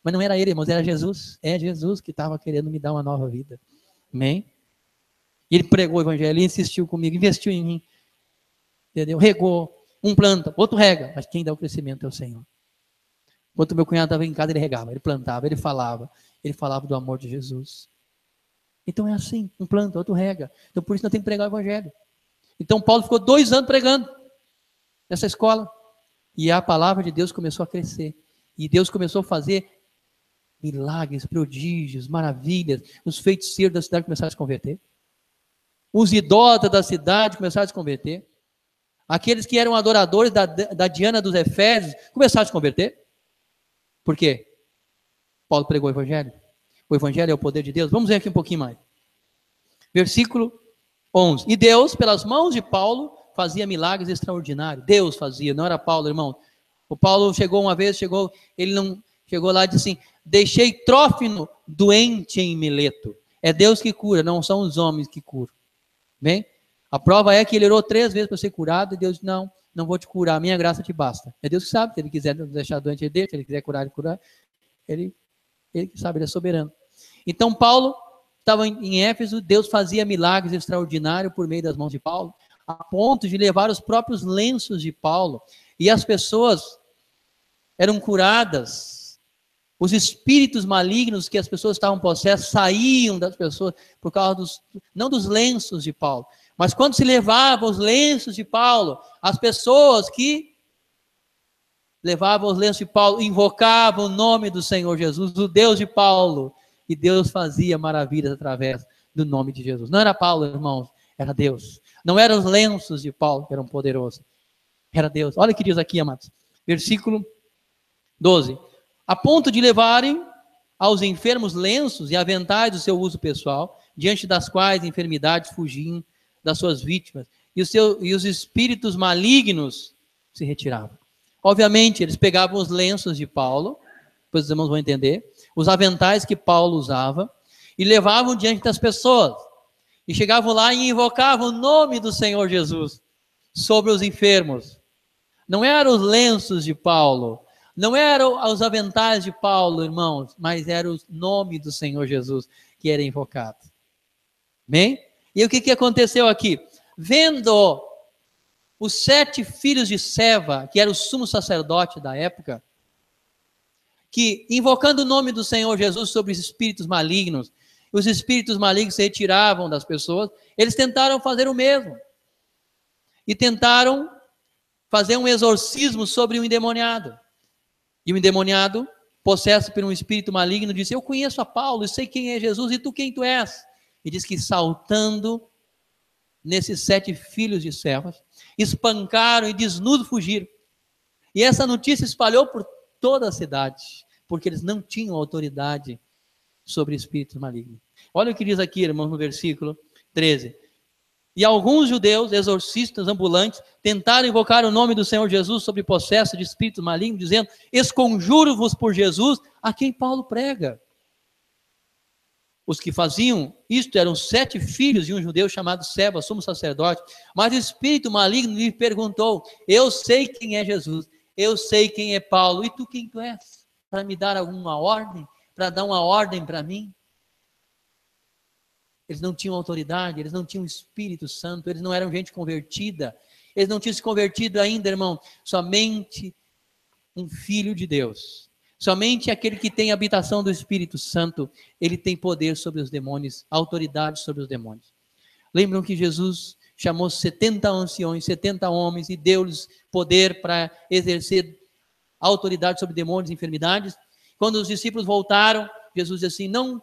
Mas não era ele, irmãos, era Jesus. É Jesus que estava querendo me dar uma nova vida. Amém? E ele pregou o evangelho, ele insistiu comigo, investiu em mim. Entendeu? Regou. Um planta, outro rega. Mas quem dá o crescimento é o Senhor. Enquanto meu cunhado estava em casa, ele regava, ele plantava, ele falava do amor de Jesus. Então é assim, um planta, outro rega. Então por isso nós temos que pregar o evangelho. Então Paulo ficou 2 anos pregando nessa escola. E a palavra de Deus começou a crescer. E Deus começou a fazer milagres, prodígios, maravilhas. Os feiticeiros da cidade começaram a se converter. Os idólatras da cidade começaram a se converter. Aqueles que eram adoradores da Diana dos Efésios começaram a se converter. Por quê? Paulo pregou o evangelho. O evangelho é o poder de Deus. Vamos ver aqui um pouquinho mais. Versículo 11. E Deus, pelas mãos de Paulo, fazia milagres extraordinários. Deus fazia, não era Paulo, irmão. O Paulo chegou uma vez, ele não chegou lá e disse assim, deixei Trófimo doente em Mileto. É Deus que cura, não são os homens que curam. Bem? A prova é que ele orou 3 vezes para ser curado e Deus disse, não vou te curar, a minha graça te basta. É Deus que sabe, se ele quiser deixar doente, ele deixa, se ele quiser curar, ele curar. Ele que sabe, ele é soberano. Então Paulo estava em Éfeso, Deus fazia milagres extraordinários por meio das mãos de Paulo, a ponto de levar os próprios lenços de Paulo. E as pessoas eram curadas. Os espíritos malignos que as pessoas estavam possessas saíam das pessoas por causa não dos lenços de Paulo, mas quando se levavam os lenços de Paulo, as pessoas que levavam os lenços de Paulo invocavam o nome do Senhor Jesus, do Deus de Paulo, e Deus fazia maravilhas através do nome de Jesus. Não era Paulo, irmãos, era Deus. Não eram os lenços de Paulo que eram poderosos, era Deus. Olha o que diz aqui, amados. Versículo 12. A ponto de levarem aos enfermos lenços e aventais do seu uso pessoal, diante das quais enfermidades fugiam das suas vítimas, e os espíritos malignos se retiravam. Obviamente, eles pegavam os lenços de Paulo, depois os irmãos vão entender, os aventais que Paulo usava, e levavam diante das pessoas, e chegavam lá e invocavam o nome do Senhor Jesus sobre os enfermos. Não eram os lenços de Paulo, não eram os aventais de Paulo, irmãos, mas era o nome do Senhor Jesus que era invocado. Amém? E o que aconteceu aqui? Vendo os 7 filhos de Seva, que era o sumo sacerdote da época, que invocando o nome do Senhor Jesus sobre os espíritos malignos, os espíritos malignos se retiravam das pessoas, eles tentaram fazer o mesmo. E tentaram fazer um exorcismo sobre um endemoniado. E o endemoniado, possesso por um espírito maligno, disse: eu conheço a Paulo, eu sei quem é Jesus, e tu quem tu és? E diz que saltando nesses 7 filhos de Seva, espancaram e desnudo fugiram. E essa notícia espalhou por toda a cidade, porque eles não tinham autoridade sobre espíritos malignos. Olha o que diz aqui, irmãos, no versículo 13. E alguns judeus, exorcistas ambulantes, tentaram invocar o nome do Senhor Jesus sobre possesso de espíritos malignos, dizendo: esconjuro-vos por Jesus, a quem Paulo prega. Os que faziam isto eram 7 filhos de um judeu chamado Seva, sumo sacerdote. Mas o espírito maligno lhe perguntou: eu sei quem é Jesus, eu sei quem é Paulo, e tu quem tu és? Para me dar alguma ordem? Para dar uma ordem para mim? Eles não tinham autoridade, eles não tinham Espírito Santo, eles não eram gente convertida, eles não tinham se convertido ainda, irmão. Somente um filho de Deus, somente aquele que tem a habitação do Espírito Santo, ele tem poder sobre os demônios, autoridade sobre os demônios. Lembram que Jesus chamou 70 anciões, 70 homens, e deu-lhes poder para exercer autoridade sobre demônios e enfermidades? Quando os discípulos voltaram, Jesus disse assim, não...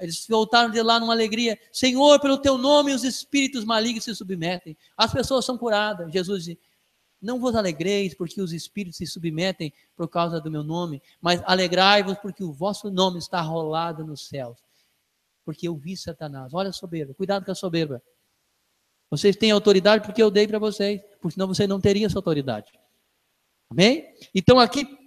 Eles voltaram de lá numa alegria: Senhor, pelo teu nome os espíritos malignos se submetem, as pessoas são curadas. Jesus disse: não vos alegreis porque os espíritos se submetem por causa do meu nome, mas alegrai-vos porque o vosso nome está rolado nos céus. Porque eu vi Satanás. Olha a soberba, cuidado com a soberba. Vocês têm autoridade porque eu dei para vocês, porque senão você não teria essa autoridade. Amém? Então aqui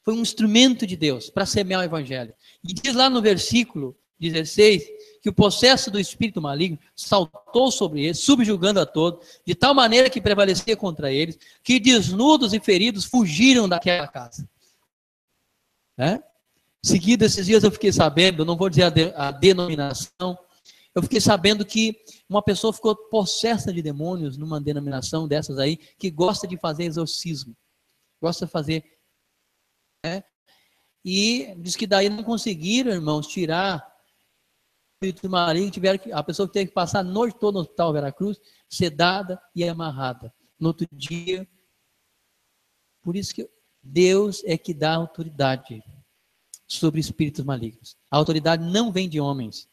foi um instrumento de Deus para semear o evangelho. E diz lá no versículo 16, que o possesso do espírito maligno saltou sobre eles, subjugando a todos, de tal maneira que prevalecia contra eles, que desnudos e feridos fugiram daquela casa. Seguido esses dias eu fiquei sabendo, não vou dizer a denominação, eu fiquei sabendo que uma pessoa ficou possessa de demônios numa denominação dessas aí, que gosta de fazer exorcismo, gosta de fazer... E diz que daí não conseguiram, irmãos, tirar o espírito maligno, a pessoa teve que passar a noite toda no hospital Veracruz, sedada e amarrada. No outro dia, por isso que Deus é que dá autoridade sobre espíritos malignos. A autoridade não vem de homens,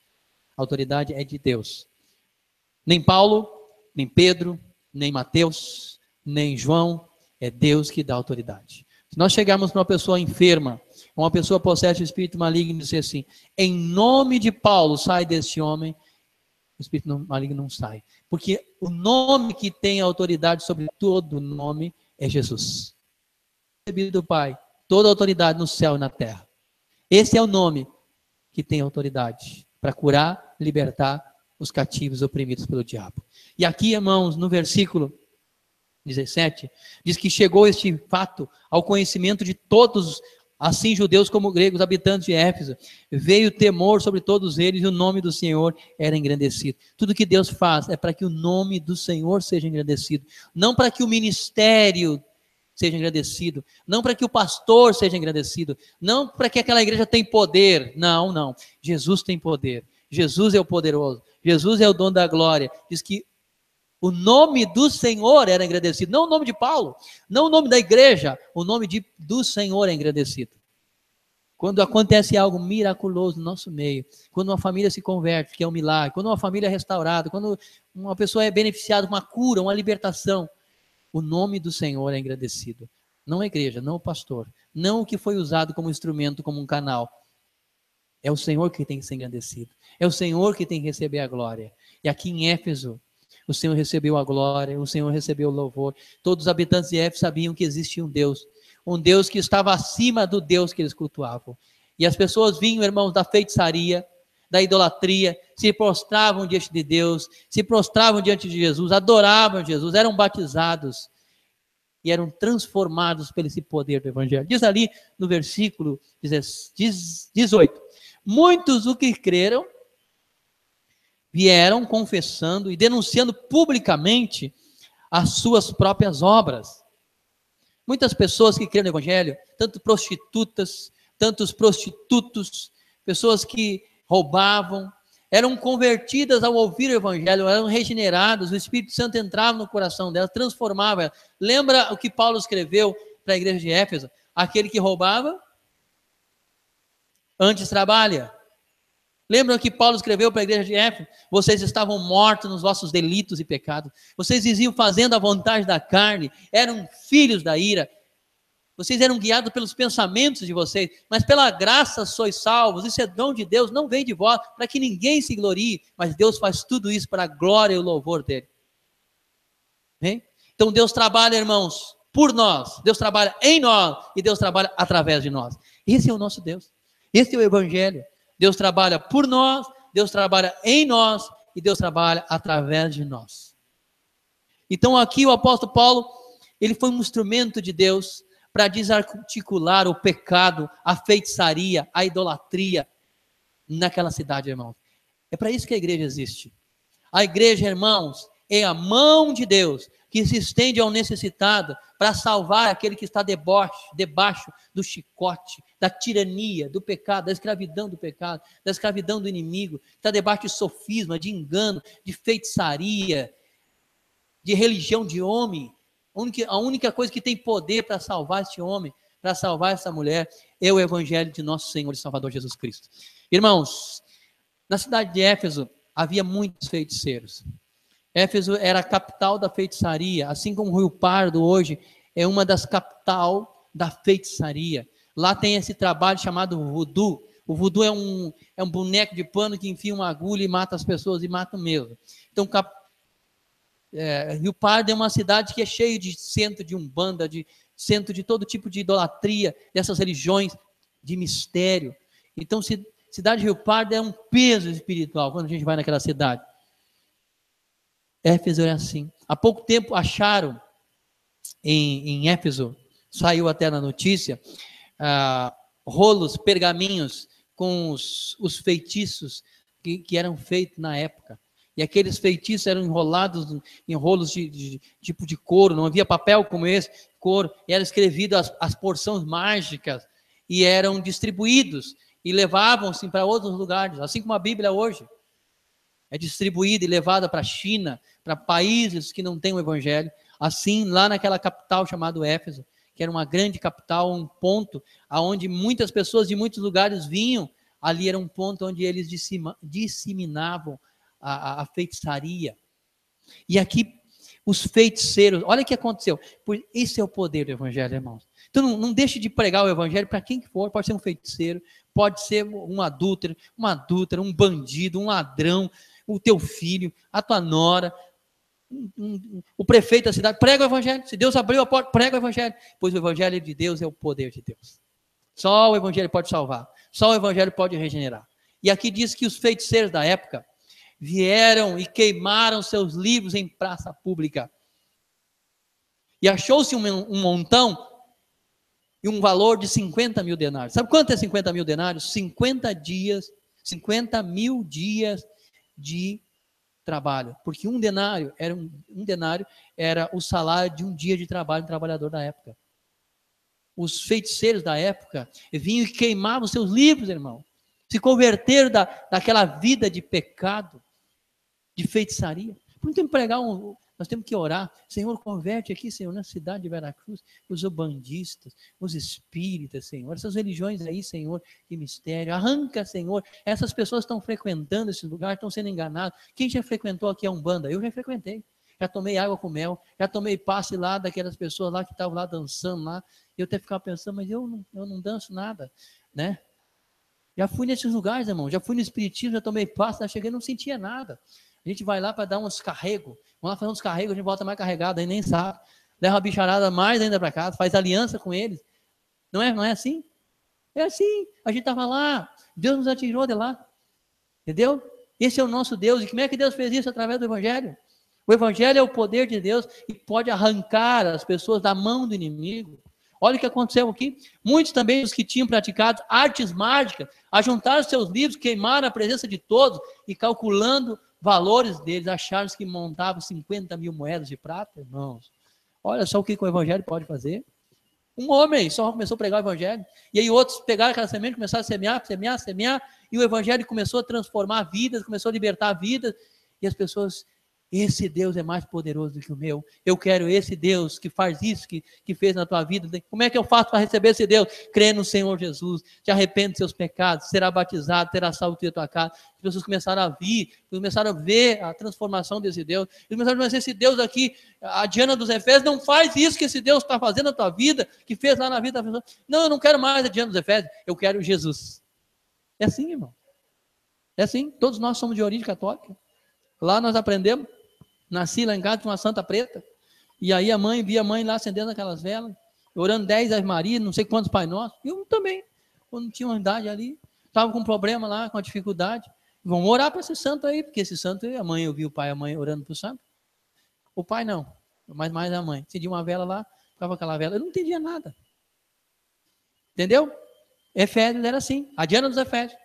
a autoridade é de Deus. Nem Paulo, nem Pedro, nem Mateus, nem João, é Deus que dá autoridade. Se nós chegarmos para uma pessoa enferma, uma pessoa possessa de espírito maligno e dizer assim, em nome de Paulo, sai desse homem, o espírito maligno não sai. Porque o nome que tem autoridade sobre todo nome é Jesus. Recebido do Pai, toda autoridade no céu e na terra. Esse é o nome que tem autoridade para curar, libertar os cativos oprimidos pelo diabo. E aqui, irmãos, no versículo 17, diz que chegou este fato ao conhecimento de todos Assim, judeus como gregos, habitantes de Éfeso, veio temor sobre todos eles e o nome do Senhor era engrandecido. Tudo que Deus faz é para que o nome do Senhor seja engrandecido, não para que o ministério seja engrandecido, não para que o pastor seja engrandecido, não para que aquela igreja tenha poder. Não, não. Jesus tem poder. Jesus é o poderoso. Jesus é o dono da glória. Diz que o nome do Senhor era engrandecido, não o nome de Paulo, não o nome da igreja, o nome do Senhor é engrandecido. Quando acontece algo miraculoso no nosso meio, quando uma família se converte, que é um milagre, quando uma família é restaurada, quando uma pessoa é beneficiada com uma cura, uma libertação, o nome do Senhor é engrandecido. Não a igreja, não o pastor, não o que foi usado como instrumento, como um canal. É o Senhor que tem que ser engrandecido. É o Senhor que tem que receber a glória. E aqui em Éfeso, o Senhor recebeu a glória, o Senhor recebeu o louvor. Todos os habitantes de Éfeso sabiam que existia um Deus que estava acima do Deus que eles cultuavam. E as pessoas vinham, irmãos, da feitiçaria, da idolatria, se prostravam diante de Deus, se prostravam diante de Jesus, adoravam Jesus, eram batizados e eram transformados pelo esse poder do Evangelho. Diz ali no versículo 18, muitos do que creram, vieram confessando e denunciando publicamente as suas próprias obras. Muitas pessoas que creram no Evangelho, tanto prostitutas, tantos prostitutos, pessoas que roubavam, eram convertidas ao ouvir o Evangelho, eram regeneradas, o Espírito Santo entrava no coração delas, transformava elas. Lembra o que Paulo escreveu para a igreja de Éfeso? Aquele que roubava, antes trabalha. Lembram que Paulo escreveu para a igreja de Éfeso? Vocês estavam mortos nos vossos delitos e pecados. Vocês viviam fazendo a vontade da carne. Eram filhos da ira. Vocês eram guiados pelos pensamentos de vocês. Mas pela graça sois salvos. Isso é dom de Deus. Não vem de vós para que ninguém se glorie. Mas Deus faz tudo isso para a glória e o louvor dele. Hein? Então Deus trabalha, irmãos, por nós. Deus trabalha em nós. E Deus trabalha através de nós. Esse é o nosso Deus. Esse é o Evangelho. Deus trabalha por nós, Deus trabalha em nós e Deus trabalha através de nós. Então aqui o apóstolo Paulo, ele foi um instrumento de Deus para desarticular o pecado, a feitiçaria, a idolatria naquela cidade, irmãos. É para isso que a igreja existe. A igreja, irmãos, é a mão de Deus que se estende ao necessitado para salvar aquele que está debaixo do chicote, da tirania, do pecado, da escravidão do pecado, da escravidão do inimigo, está debaixo de sofisma, de engano, de feitiçaria, de religião de homem. A única coisa que tem poder para salvar este homem, para salvar essa mulher, é o Evangelho de nosso Senhor e Salvador Jesus Cristo. Irmãos, na cidade de Éfeso havia muitos feiticeiros. Éfeso era a capital da feitiçaria, assim como Rio Pardo hoje é uma das capital da feitiçaria. Lá tem esse trabalho chamado voodoo. O voodoo é um boneco de pano que enfia uma agulha e mata as pessoas, e mata mesmo. Então, Rio Pardo é uma cidade que é cheia de centro de umbanda, de centro de todo tipo de idolatria, dessas religiões de mistério. Então, cidade de Rio Pardo é um peso espiritual quando a gente vai naquela cidade. Éfeso é assim. Há pouco tempo acharam em Éfeso, saiu até na notícia, rolos, pergaminhos com os feitiços que eram feitos na época. E aqueles feitiços eram enrolados em rolos de tipo de couro, não havia papel como esse, couro, e eram escrevidas as porções mágicas e eram distribuídos e levavam-se para outros lugares, assim como a Bíblia hoje. É distribuída e levada para a China, para países que não têm o Evangelho. Assim, lá naquela capital chamada Éfeso, que era uma grande capital, um ponto onde muitas pessoas de muitos lugares vinham, ali era um ponto onde eles disseminavam a feitiçaria. E aqui, os feiticeiros, olha o que aconteceu. Esse é o poder do Evangelho, irmãos. Então, não deixe de pregar o Evangelho para quem for, pode ser um feiticeiro, pode ser um adúltero, uma adúltera, um bandido, um ladrão, o teu filho, a tua nora, o prefeito da cidade, prega o Evangelho. Se Deus abriu a porta, prega o Evangelho, pois o Evangelho de Deus é o poder de Deus. Só o Evangelho pode salvar, só o Evangelho pode regenerar. E aqui diz que os feiticeiros da época vieram e queimaram seus livros em praça pública. E achou-se um montão e um valor de 50 mil denários. Sabe quanto é 50 mil denários? 50 dias, 50 mil dias de trabalho. Porque um denário era o salário de um dia de trabalho do trabalhador da época. Os feiticeiros da época vinham e queimavam seus livros, irmão. Se converteram daquela vida de pecado, de feitiçaria. Por que nós temos que orar. Senhor, converte aqui, Senhor, na cidade de Veracruz, os ubandistas, os espíritas, Senhor, essas religiões aí, Senhor, de mistério. Arranca, Senhor, essas pessoas estão frequentando esse lugar, estão sendo enganadas. Quem já frequentou aqui a Umbanda? Eu já frequentei. Já tomei água com mel, já tomei passe lá daquelas pessoas lá que estavam lá dançando lá. Eu até ficava pensando, mas eu não danço nada, né? Já fui nesses lugares, irmão, já fui no espiritismo, já tomei passe, já cheguei, não sentia nada. A gente vai lá para dar uns carregos, vamos lá fazer uns carregos, a gente volta mais carregado, aí nem sabe. Leva a bicharada mais ainda para casa, faz aliança com eles. Não é assim? É assim, a gente estava lá, Deus nos atirou de lá, entendeu? Esse é o nosso Deus, e como é que Deus fez isso? Através do Evangelho. O Evangelho é o poder de Deus e pode arrancar as pessoas da mão do inimigo. Olha o que aconteceu aqui. Muitos também, os que tinham praticado artes mágicas, ajuntaram seus livros, queimaram a presença de todos e calculando valores deles, acharam que montavam 50 mil moedas de prata, irmãos. Olha só o que o Evangelho pode fazer. Um homem só começou a pregar o Evangelho, e aí outros pegaram aquela semente, começaram a semear, e o Evangelho começou a transformar vidas, começou a libertar vidas, e as pessoas... Esse Deus é mais poderoso do que o meu. Eu quero esse Deus que faz isso, que fez na tua vida. Como é que eu faço para receber esse Deus? Crê no Senhor Jesus, te arrepende dos seus pecados, será batizado, terá salvo da tua casa. As pessoas começaram a vir, começaram a ver a transformação desse Deus. Eles começaram a dizer, esse Deus aqui, a Diana dos Efésios, não faz isso que esse Deus está fazendo na tua vida, que fez lá na vida da pessoa. Não, eu não quero mais a Diana dos Efésios, eu quero Jesus. É assim, irmão. É assim, todos nós somos de origem católica. Lá nós aprendemos. Nasci lá em casa com uma santa preta, e aí via a mãe lá acendendo aquelas velas, orando 10 Ave Maria, não sei quantos Pai Nosso. Eu também, quando tinha uma idade ali, estava com um problema lá, com uma dificuldade. Vamos orar para esse santo aí, porque esse santo, a mãe, eu vi o pai e a mãe orando para o santo. O pai não, mas mais a mãe. Acendia uma vela lá, ficava aquela vela, eu não entendia nada. Entendeu? Efésios era assim, a Diana dos Efésios.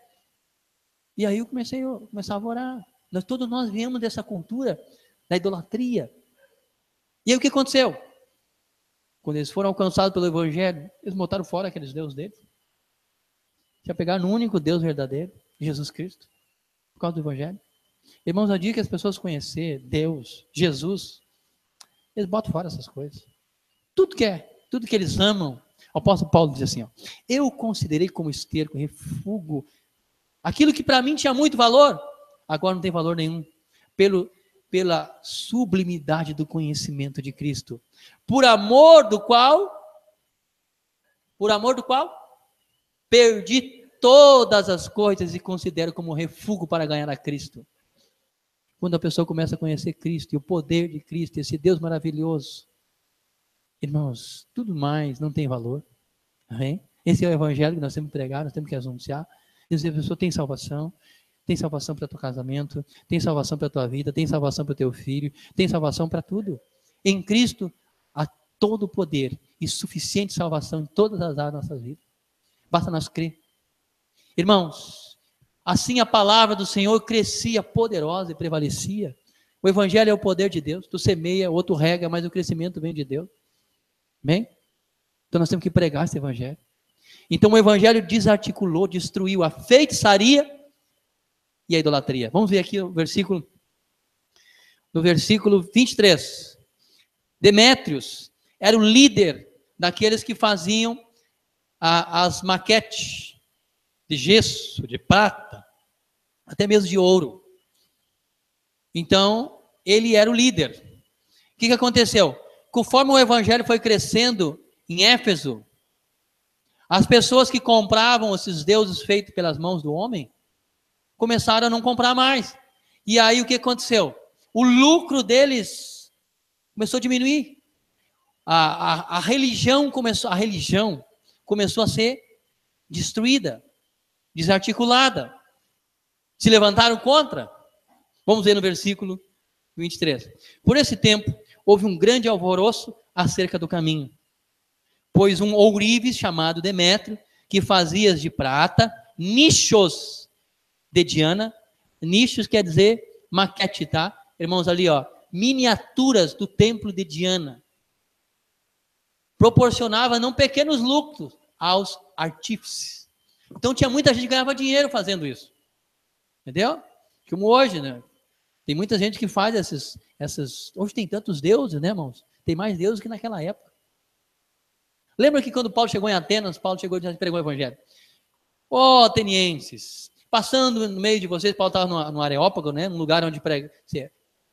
E aí eu começava a orar. Todos nós viemos dessa cultura da idolatria. E aí o que aconteceu? Quando eles foram alcançados pelo Evangelho, eles botaram fora aqueles deuses deles. Já pegaram no único Deus verdadeiro, Jesus Cristo, por causa do Evangelho. Irmãos, a dia que as pessoas conhecer Deus, Jesus, eles botam fora essas coisas. Tudo que eles amam. O apóstolo Paulo diz assim, eu considerei como esterco, refúgio, aquilo que para mim tinha muito valor, agora não tem valor nenhum, pela sublimidade do conhecimento de Cristo, por amor do qual, perdi todas as coisas e considero como refúgio para ganhar a Cristo. Quando a pessoa começa a conhecer Cristo e o poder de Cristo, esse Deus maravilhoso, irmãos, tudo mais não tem valor. Amém? Esse é o Evangelho que nós temos que pregar, nós temos que anunciar. Dizer, a pessoa tem salvação para o teu casamento, tem salvação para a tua vida, tem salvação para o teu filho, tem salvação para tudo. Em Cristo há todo o poder e suficiente salvação em todas as áreas da nossa vida. Basta nós crer. Irmãos, assim a palavra do Senhor crescia poderosa e prevalecia. O Evangelho é o poder de Deus. Tu semeia, outro rega, mas o crescimento vem de Deus. Amém? Então nós temos que pregar esse Evangelho. Então o Evangelho desarticulou, destruiu a feitiçaria e a idolatria. Vamos ver aqui no versículo 23. Demétrios era o líder daqueles que faziam as maquetes de gesso, de prata, até mesmo de ouro. Então, ele era o líder. O que aconteceu? Conforme o evangelho foi crescendo em Éfeso, as pessoas que compravam esses deuses feitos pelas mãos do homem, começaram a não comprar mais. E aí o que aconteceu? O lucro deles começou a diminuir. A religião começou a ser destruída, desarticulada. Se levantaram contra. Vamos ver no versículo 23. Por esse tempo, houve um grande alvoroço acerca do caminho. pois um ourives chamado Demétrio, que fazias de prata, nichos de Diana, nichos quer dizer maquete, tá? Irmãos, ali, ó, miniaturas do templo de Diana. Proporcionava não pequenos lucros aos artífices. Então tinha muita gente que ganhava dinheiro fazendo isso. Entendeu? Como hoje, né? Tem muita gente que faz essas... Hoje tem tantos deuses, né, irmãos? Tem mais deuses que naquela época. Lembra que quando Paulo chegou em Atenas, Paulo chegou e pregou o evangelho? Ó, atenienses, passando no meio de vocês, Paulo estava no Areópago, né, num lugar onde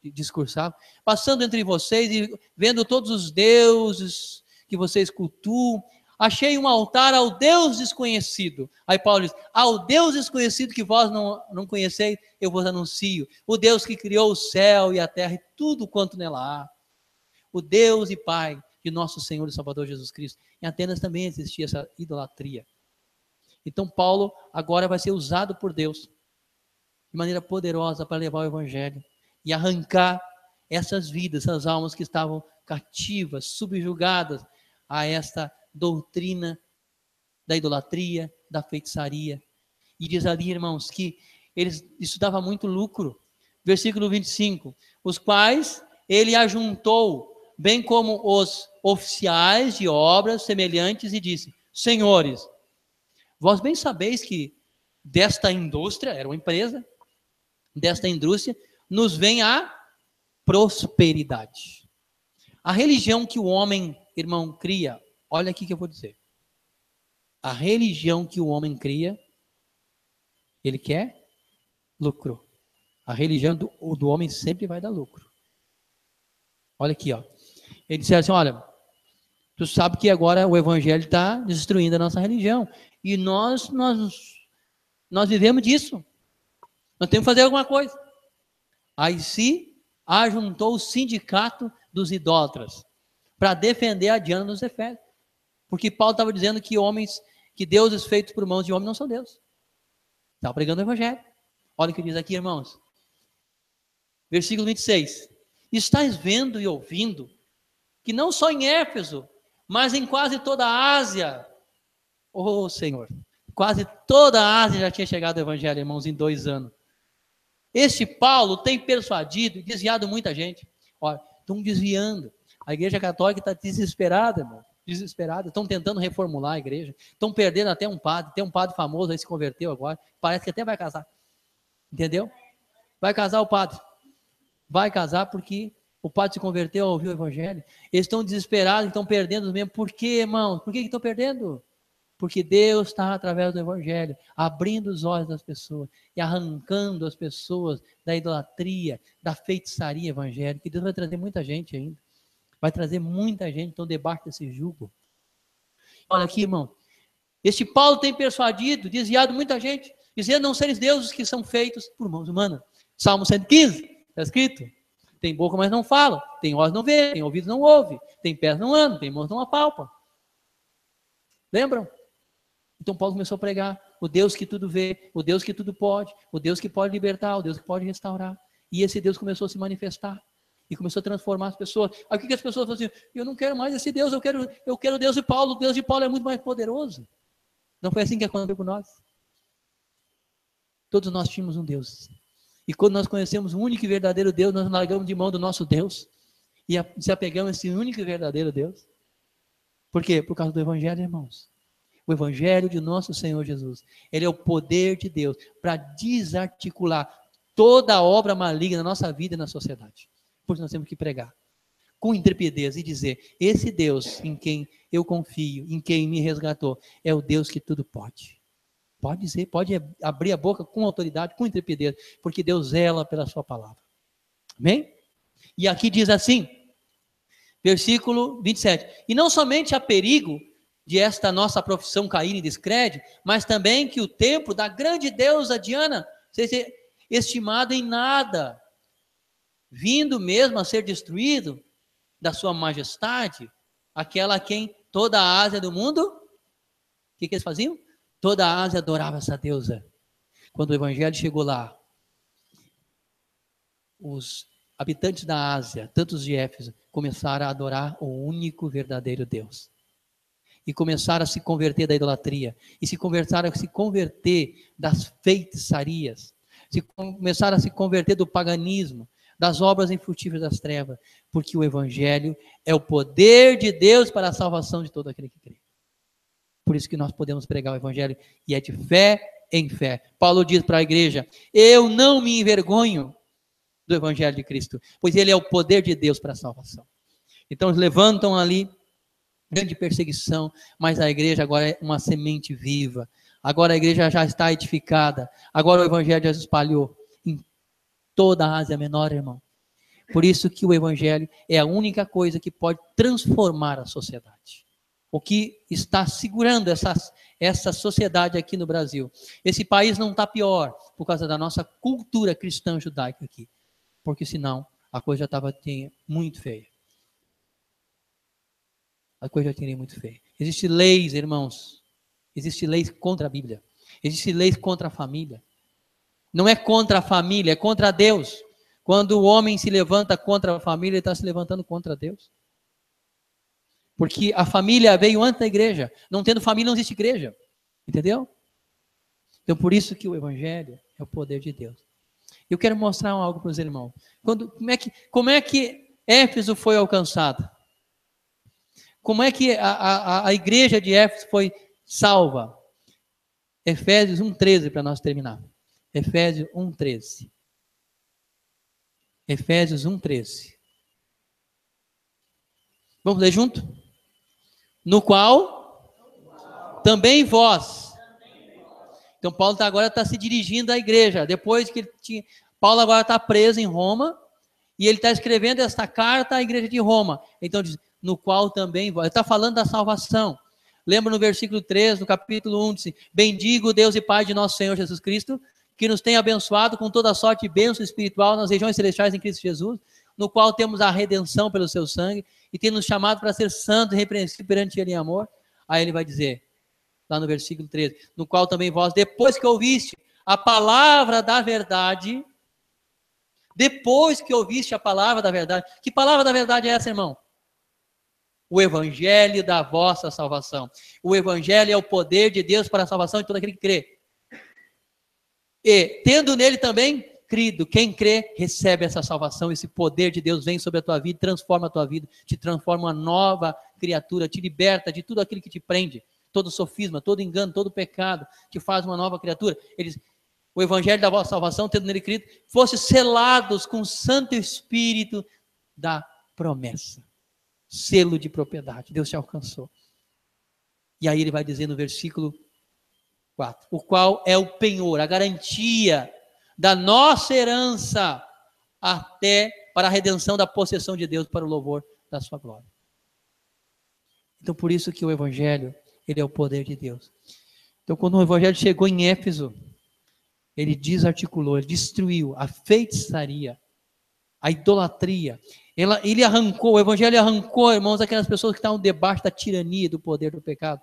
discursava, passando entre vocês e vendo todos os deuses que vocês cultuam, achei um altar ao Deus desconhecido. Aí Paulo diz, ao Deus desconhecido que vós não conheceis, eu vos anuncio, o Deus que criou o céu e a terra e tudo quanto nela há, o Deus e Pai de nosso Senhor e Salvador Jesus Cristo. Em Atenas também existia essa idolatria. Então Paulo agora vai ser usado por Deus de maneira poderosa para levar o evangelho e arrancar essas vidas, essas almas que estavam cativas, subjugadas a esta doutrina da idolatria, da feitiçaria. E diz ali, irmãos, que isso dava muito lucro. Versículo 25, os quais ele ajuntou, bem como os oficiais de obras semelhantes, e disse, senhores, vós bem sabeis que desta indústria, era uma empresa, desta indústria, nos vem a prosperidade. A religião que o homem, irmão, cria, olha aqui que eu vou dizer. A religião que o homem cria, ele quer lucro. A religião do homem sempre vai dar lucro. Olha aqui, ó. Ele disse assim, olha, tu sabe que agora o evangelho está destruindo a nossa religião. E nós vivemos disso. Nós temos que fazer alguma coisa. Aí se ajuntou o sindicato dos idólatras para defender a Diana dos Efésios. Porque Paulo estava dizendo que deuses feitos por mãos de homem não são deuses. Estava pregando o evangelho. Olha o que diz aqui, irmãos. Versículo 26. Estais vendo e ouvindo que não só em Éfeso, mas em quase toda a Ásia, oh Senhor, quase toda a Ásia já tinha chegado o evangelho, irmãos, em 2 anos. Este Paulo tem persuadido e desviado muita gente. Olha, estão desviando. A igreja católica está desesperada, irmão. Desesperada. Estão tentando reformular a igreja. Estão perdendo até um padre. Tem um padre famoso aí se converteu agora. Parece que até vai casar. Entendeu? Vai casar o padre. Vai casar porque o padre se converteu, ouviu o evangelho. Eles estão desesperados, estão perdendo mesmo. Por quê, irmão? Por que estão perdendo? Porque Deus está, através do evangelho, abrindo os olhos das pessoas e arrancando as pessoas da idolatria, da feitiçaria evangélica. E Deus vai trazer muita gente ainda. Vai trazer muita gente, então, debaixo desse jugo. Olha aqui, irmão. Este Paulo tem persuadido, desviado muita gente, dizendo não seres deuses que são feitos por mãos humanas. Salmo 115, está escrito. Tem boca, mas não fala. Tem olhos, não vê. Tem ouvidos, não ouve. Tem pés, não andam. Tem mãos, não apalpam. Lembram? Então Paulo começou a pregar o Deus que tudo vê, o Deus que tudo pode, o Deus que pode libertar, o Deus que pode restaurar. E esse Deus começou a se manifestar e começou a transformar as pessoas. Aí o que as pessoas falam assim? Eu não quero mais esse Deus, eu quero o Deus de Paulo. O Deus de Paulo é muito mais poderoso. Não foi assim que aconteceu com nós? Todos nós tínhamos um Deus. E quando nós conhecemos o único e verdadeiro Deus, nós largamos de mão do nosso Deus e se apegamos a esse único e verdadeiro Deus. Por quê? Por causa do evangelho, irmãos. O evangelho de nosso Senhor Jesus. Ele é o poder de Deus para desarticular toda a obra maligna na nossa vida e na sociedade. Por isso nós temos que pregar com intrepidez e dizer, esse Deus em quem eu confio, em quem me resgatou, é o Deus que tudo pode. Pode dizer, pode abrir a boca com autoridade, com intrepidez, porque Deus zela pela sua palavra. Amém? E aqui diz assim, versículo 27, e não somente há perigo de esta nossa profissão cair em descrédito, mas também que o templo da grande deusa Diana seja estimado em nada, vindo mesmo a ser destruído da sua majestade, aquela a quem toda a Ásia do mundo, o que eles faziam? Toda a Ásia adorava essa deusa. Quando o evangelho chegou lá, os habitantes da Ásia, tantos de Éfeso, começaram a adorar o único verdadeiro Deus. e começaram a se converter da idolatria, e se começaram a se converter das feitiçarias, começaram a se converter do paganismo, das obras infrutíferas das trevas, porque o Evangelho é o poder de Deus para a salvação de todo aquele que crê. Por isso que nós podemos pregar o Evangelho, e é de fé em fé. Paulo diz para a igreja: eu não me envergonho do Evangelho de Cristo, pois ele é o poder de Deus para a salvação. Então eles levantam ali grande perseguição, mas a igreja agora é uma semente viva. Agora a igreja já está edificada. Agora o Evangelho já se espalhou em toda a Ásia Menor, irmão. Por isso que o Evangelho é a única coisa que pode transformar a sociedade. O que está segurando essa sociedade aqui no Brasil. Esse país não está pior por causa da nossa cultura cristã judaica aqui. Porque senão a coisa já estava muito feia. A coisa já teria muito feia. Existem leis, irmãos. Existem leis contra a Bíblia. Existem leis contra a família. Não é contra a família, é contra Deus. Quando o homem se levanta contra a família, ele está se levantando contra Deus. Porque a família veio antes da igreja. Não tendo família, não existe igreja. Entendeu? Então, por isso que o Evangelho é o poder de Deus. Eu quero mostrar algo para os irmãos. Como é que Éfeso foi alcançado? Como é que a igreja de Éfeso foi salva? Efésios 1,13, para nós terminar. Efésios 1,13. Efésios 1,13. Vamos ler junto? No qual também vós. Então Paulo agora está se dirigindo à igreja. Depois que Paulo agora está preso em Roma, e ele está escrevendo esta carta à igreja de Roma. Então diz: no qual também vós. Ele está falando da salvação. Lembra no versículo 3, no capítulo 1, diz: bendigo o Deus e Pai de nosso Senhor Jesus Cristo, que nos tem abençoado com toda sorte de bênção espiritual nas regiões celestiais em Cristo Jesus, no qual temos a redenção pelo seu sangue, e tem nos chamado para ser santos e repreensíveis perante ele em amor. Aí ele vai dizer, lá no versículo 13, no qual também vós, depois que ouviste a palavra da verdade, que palavra da verdade é essa, irmão? O Evangelho da vossa salvação. O Evangelho é o poder de Deus para a salvação de todo aquele que crê. E, tendo nele também crido, quem crê, recebe essa salvação, esse poder de Deus vem sobre a tua vida, transforma a tua vida, te transforma uma nova criatura, te liberta de tudo aquilo que te prende, todo sofisma, todo engano, todo pecado, te faz uma nova criatura. O Evangelho da vossa salvação, tendo nele crido, fosse selados com o Santo Espírito da promessa. Selo de propriedade, Deus te alcançou. E aí ele vai dizer no versículo 4, o qual é o penhor, a garantia da nossa herança até para a redenção da possessão de Deus para o louvor da sua glória. Então por isso que o Evangelho, ele é o poder de Deus. Então quando o Evangelho chegou em Éfeso, ele desarticulou, ele destruiu a feitiçaria, a idolatria. Ele arrancou, o Evangelho arrancou, irmãos, aquelas pessoas que estavam debaixo da tirania, do poder do pecado.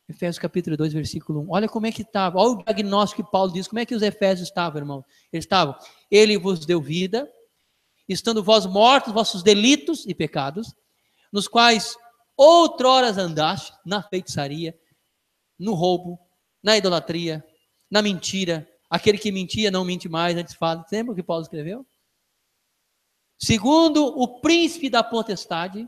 Efésios capítulo 2, versículo 1. Olha como é que estava, olha o diagnóstico que Paulo diz, como é que os Efésios estavam, irmão? Eles estavam, ele vos deu vida, estando vós mortos, vossos delitos e pecados, nos quais outroras andaste, na feitiçaria, no roubo, na idolatria, na mentira. Aquele que mentia não mente mais, antes fala. Lembra o que Paulo escreveu? Segundo o príncipe da potestade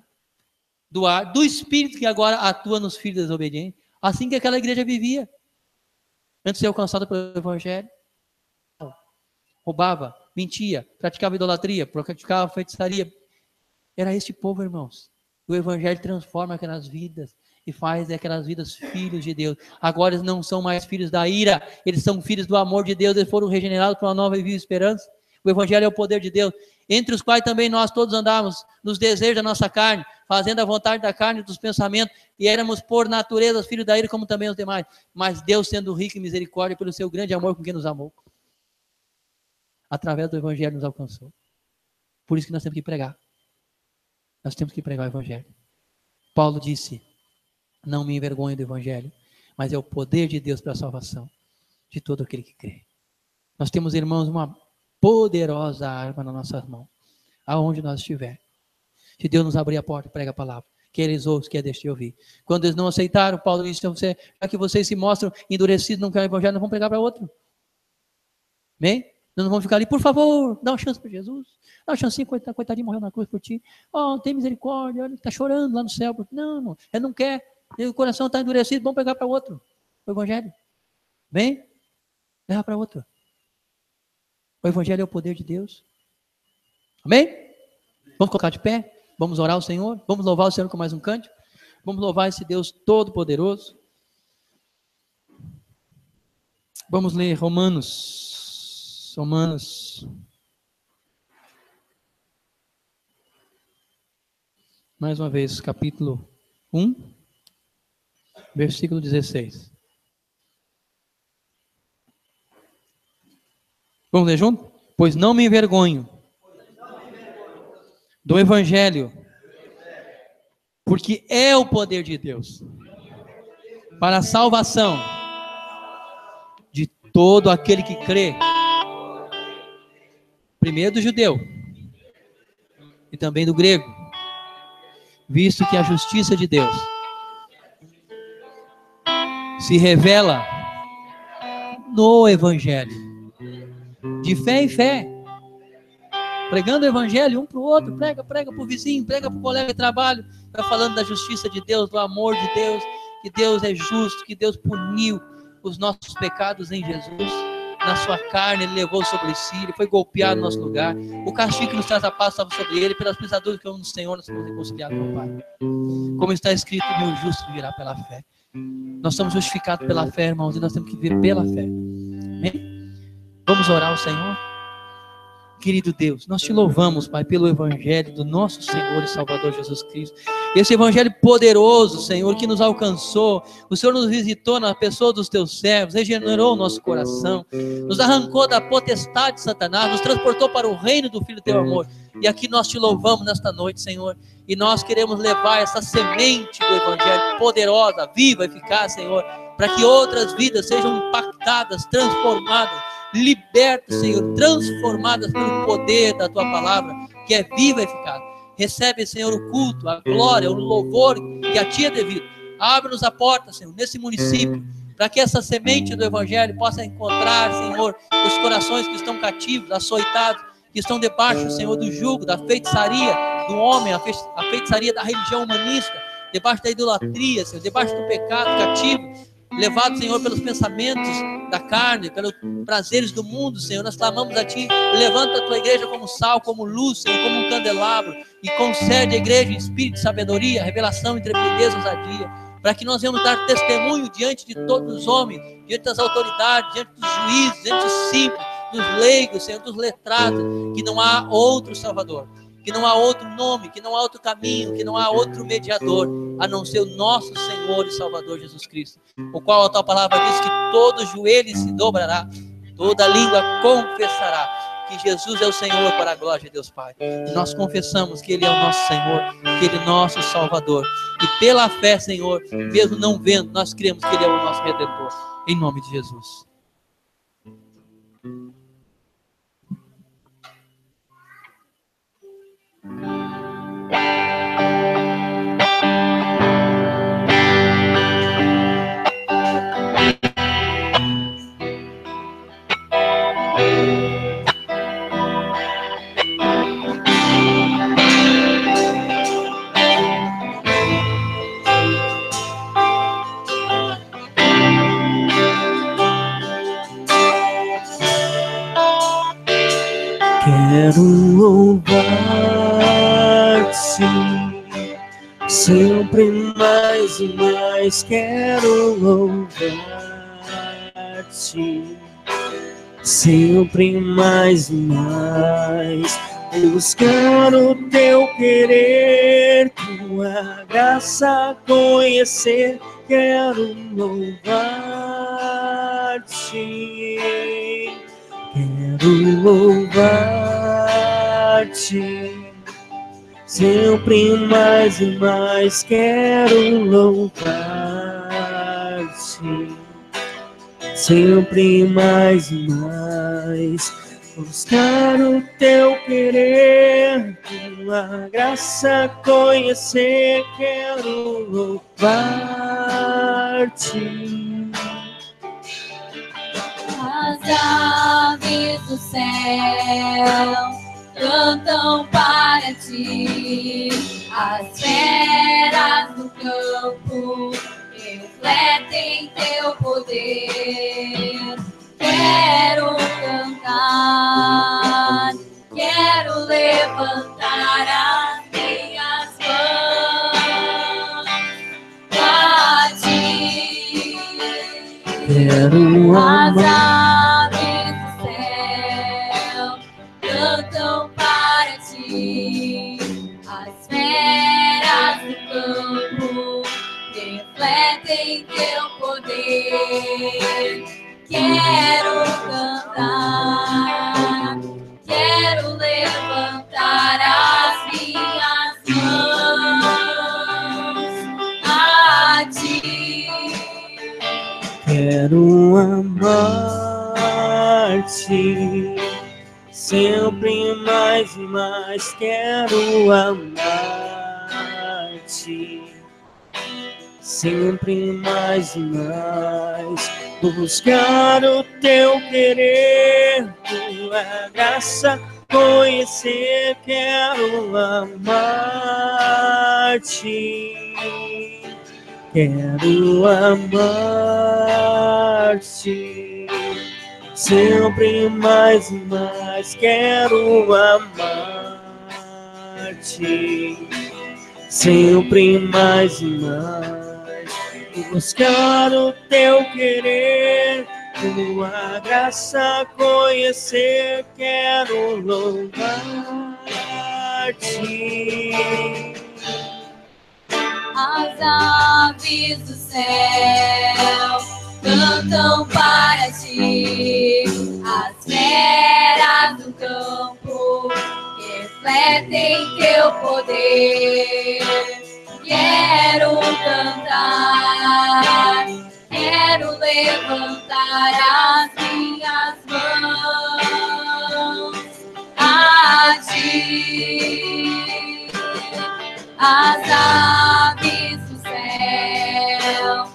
do ar, do espírito que agora atua nos filhos desobedientes, assim que aquela igreja vivia, antes de ser alcançada pelo Evangelho. Roubava, mentia, praticava idolatria, praticava feitiçaria. Era este povo, irmãos. O Evangelho transforma aquelas vidas e faz aquelas vidas filhos de Deus. Agora eles não são mais filhos da ira, eles são filhos do amor de Deus, eles foram regenerados para uma nova e viva esperança. O Evangelho é o poder de Deus, entre os quais também nós todos andávamos nos desejos da nossa carne, fazendo a vontade da carne e dos pensamentos, e éramos por natureza filhos da ira como também os demais. Mas Deus, sendo rico em misericórdia, pelo seu grande amor com quem nos amou, através do Evangelho nos alcançou. Por isso que nós temos que pregar. Nós temos que pregar o Evangelho. Paulo disse, não me envergonho do Evangelho, mas é o poder de Deus para a salvação de todo aquele que crê. Nós temos, irmãos, uma poderosa arma nas nossas mãos, aonde nós estiver. Se Deus nos abrir a porta, prega a palavra. que eles outros querem deixar de ouvir. Quando eles não aceitaram, Paulo disse a você, já que vocês se mostram endurecidos, não querem o evangelho, não vão pregar para outro. Amém? Nós não vamos ficar ali, por favor, dá uma chance para Jesus. Dá uma chancinha, coitadinho, morreu na cruz por ti. Oh, tem misericórdia, olha, está chorando lá no céu. Não, ele não quer. O coração está endurecido, vamos pegar para outro. O evangelho. Bem? Leva para outro. O evangelho é o poder de Deus. Amém? Vamos colocar de pé? Vamos orar ao Senhor? Vamos louvar o Senhor com mais um cântico? Vamos louvar esse Deus todo-poderoso? Vamos ler Romanos. Mais uma vez, capítulo 1, versículo 16. Vamos ler junto? Pois não me envergonho do evangelho, porque é o poder de Deus para a salvação de todo aquele que crê, primeiro do judeu e também do grego, visto que a justiça de Deus se revela no evangelho, de fé em fé, pregando o evangelho um para o outro, prega para o vizinho, prega para o colega de trabalho, vai falando da justiça de Deus, do amor de Deus, que Deus é justo, que Deus puniu os nossos pecados em Jesus, na sua carne ele levou sobre si, ele foi golpeado no nosso lugar, o castigo que nos traz a paz estava sobre ele, pelas pisaduras que no Senhor nós somos reconciliados com o Pai. Como está escrito, meu justo viverá pela fé. Nós somos justificados pela fé, irmãos, e nós temos que viver pela fé. Amém? Vamos orar ao Senhor? Querido Deus, nós te louvamos, Pai, pelo evangelho do nosso Senhor e Salvador Jesus Cristo. Esse evangelho poderoso, Senhor, que nos alcançou. O Senhor nos visitou na pessoa dos teus servos, regenerou o nosso coração, nos arrancou da potestade de Satanás, nos transportou para o reino do Filho do teu amor. E aqui nós te louvamos nesta noite, Senhor. E nós queremos levar essa semente do evangelho poderosa, viva, eficaz, Senhor, para que outras vidas sejam impactadas, transformadas, libertas, Senhor, transformadas pelo poder da tua palavra, que é viva e eficaz. Recebe, Senhor, o culto, a glória, o louvor que a ti é devido. Abre-nos a porta, Senhor, nesse município, para que essa semente do evangelho possa encontrar, Senhor, os corações que estão cativos, açoitados, que estão debaixo, Senhor, do jugo, da feitiçaria do homem, a feitiçaria da religião humanista, debaixo da idolatria, Senhor, debaixo do pecado cativo, levado, Senhor, pelos pensamentos da carne, pelos prazeres do mundo, Senhor. Nós clamamos a Ti, levanta a Tua igreja como sal, como luz, Senhor, como um candelabro, e concede à igreja espírito de sabedoria, revelação, intrepidez, ousadia, para que nós venhamos dar testemunho diante de todos os homens, diante das autoridades, diante dos juízes, diante dos simples, dos leigos, Senhor, dos letrados, que não há outro Salvador, que não há outro nome, que não há outro caminho, que não há outro mediador, a não ser o nosso Senhor e Salvador Jesus Cristo, o qual a tua palavra diz que todo joelho se dobrará, toda língua confessará que Jesus é o Senhor, para a glória de Deus Pai. E nós confessamos que Ele é o nosso Senhor, que Ele é o nosso Salvador, e pela fé, Senhor, mesmo não vendo, nós cremos que Ele é o nosso Redentor, em nome de Jesus. Quero louvar-te, sempre mais e mais. Quero louvar-te, sempre mais e mais. Buscar o teu querer, tua graça conhecer. Quero louvar-te, quero louvar-te, sempre mais e mais. Quero louvar-te, sempre mais e mais. buscar o teu querer, tua graça conhecer, quero louvar-te. As aves do céu cantam para ti, as feras do campo refletem teu poder. Quero cantar, quero levantar as minhas mãos a ti. Quero As amar, aves do céu cantam para ti, as feras do campo refletem teu poder. Quero cantar, quero levantar as minhas mãos a ti. quero amar-te, sempre mais e mais quero amar-te, sempre mais e mais buscar o teu querer, tua graça conhecer, quero amar-te. Quero amar-te, sempre mais e mais quero amar-te, sempre mais e mais buscar o teu querer, tua graça conhecer, quero louvar-te. As aves do céu cantam para ti, as feras do campo refletem teu poder. Quero cantar, quero levantar as minhas mãos a ti. As aves do céu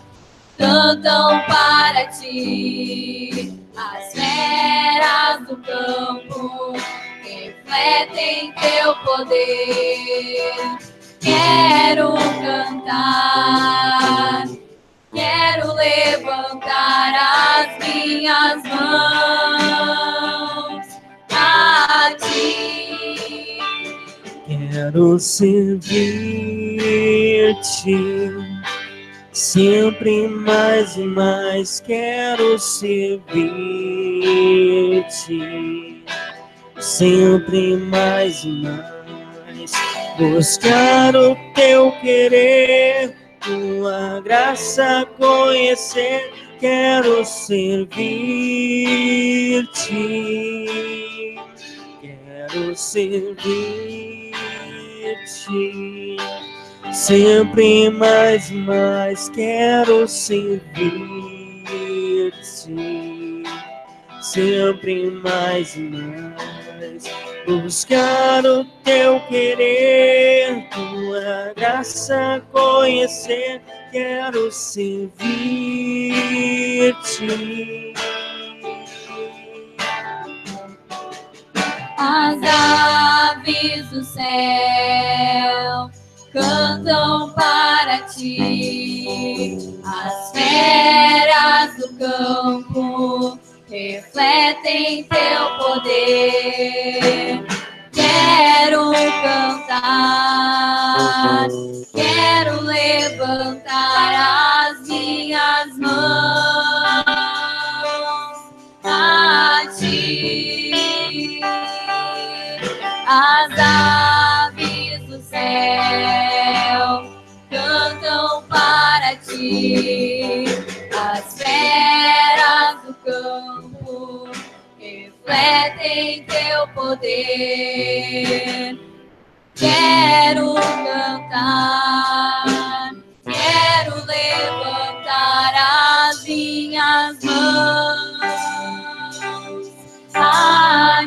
cantam para ti, as feras do campo refletem teu poder. Quero cantar, quero levantar as minhas mãos a ti. Quero servir-te, sempre mais e mais quero servir-te, sempre mais e mais buscar o teu querer, tua graça conhecer, quero servir-te, quero servir-te, sempre mais e mais quero servir-te, sempre mais e mais buscar o teu querer, tua graça conhecer, quero servir-te. As aves do céu cantam para ti, as feras do campo refletem teu poder. Quero cantar, quero levantar as minhas mãos a ti. As aves do céu cantam para ti, as feras do campo refletem teu poder. Quero cantar, quero levantar as minhas mãos a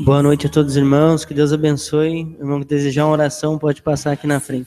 Boa noite a todos os irmãos, que Deus abençoe. O irmão que desejar uma oração pode passar aqui na frente.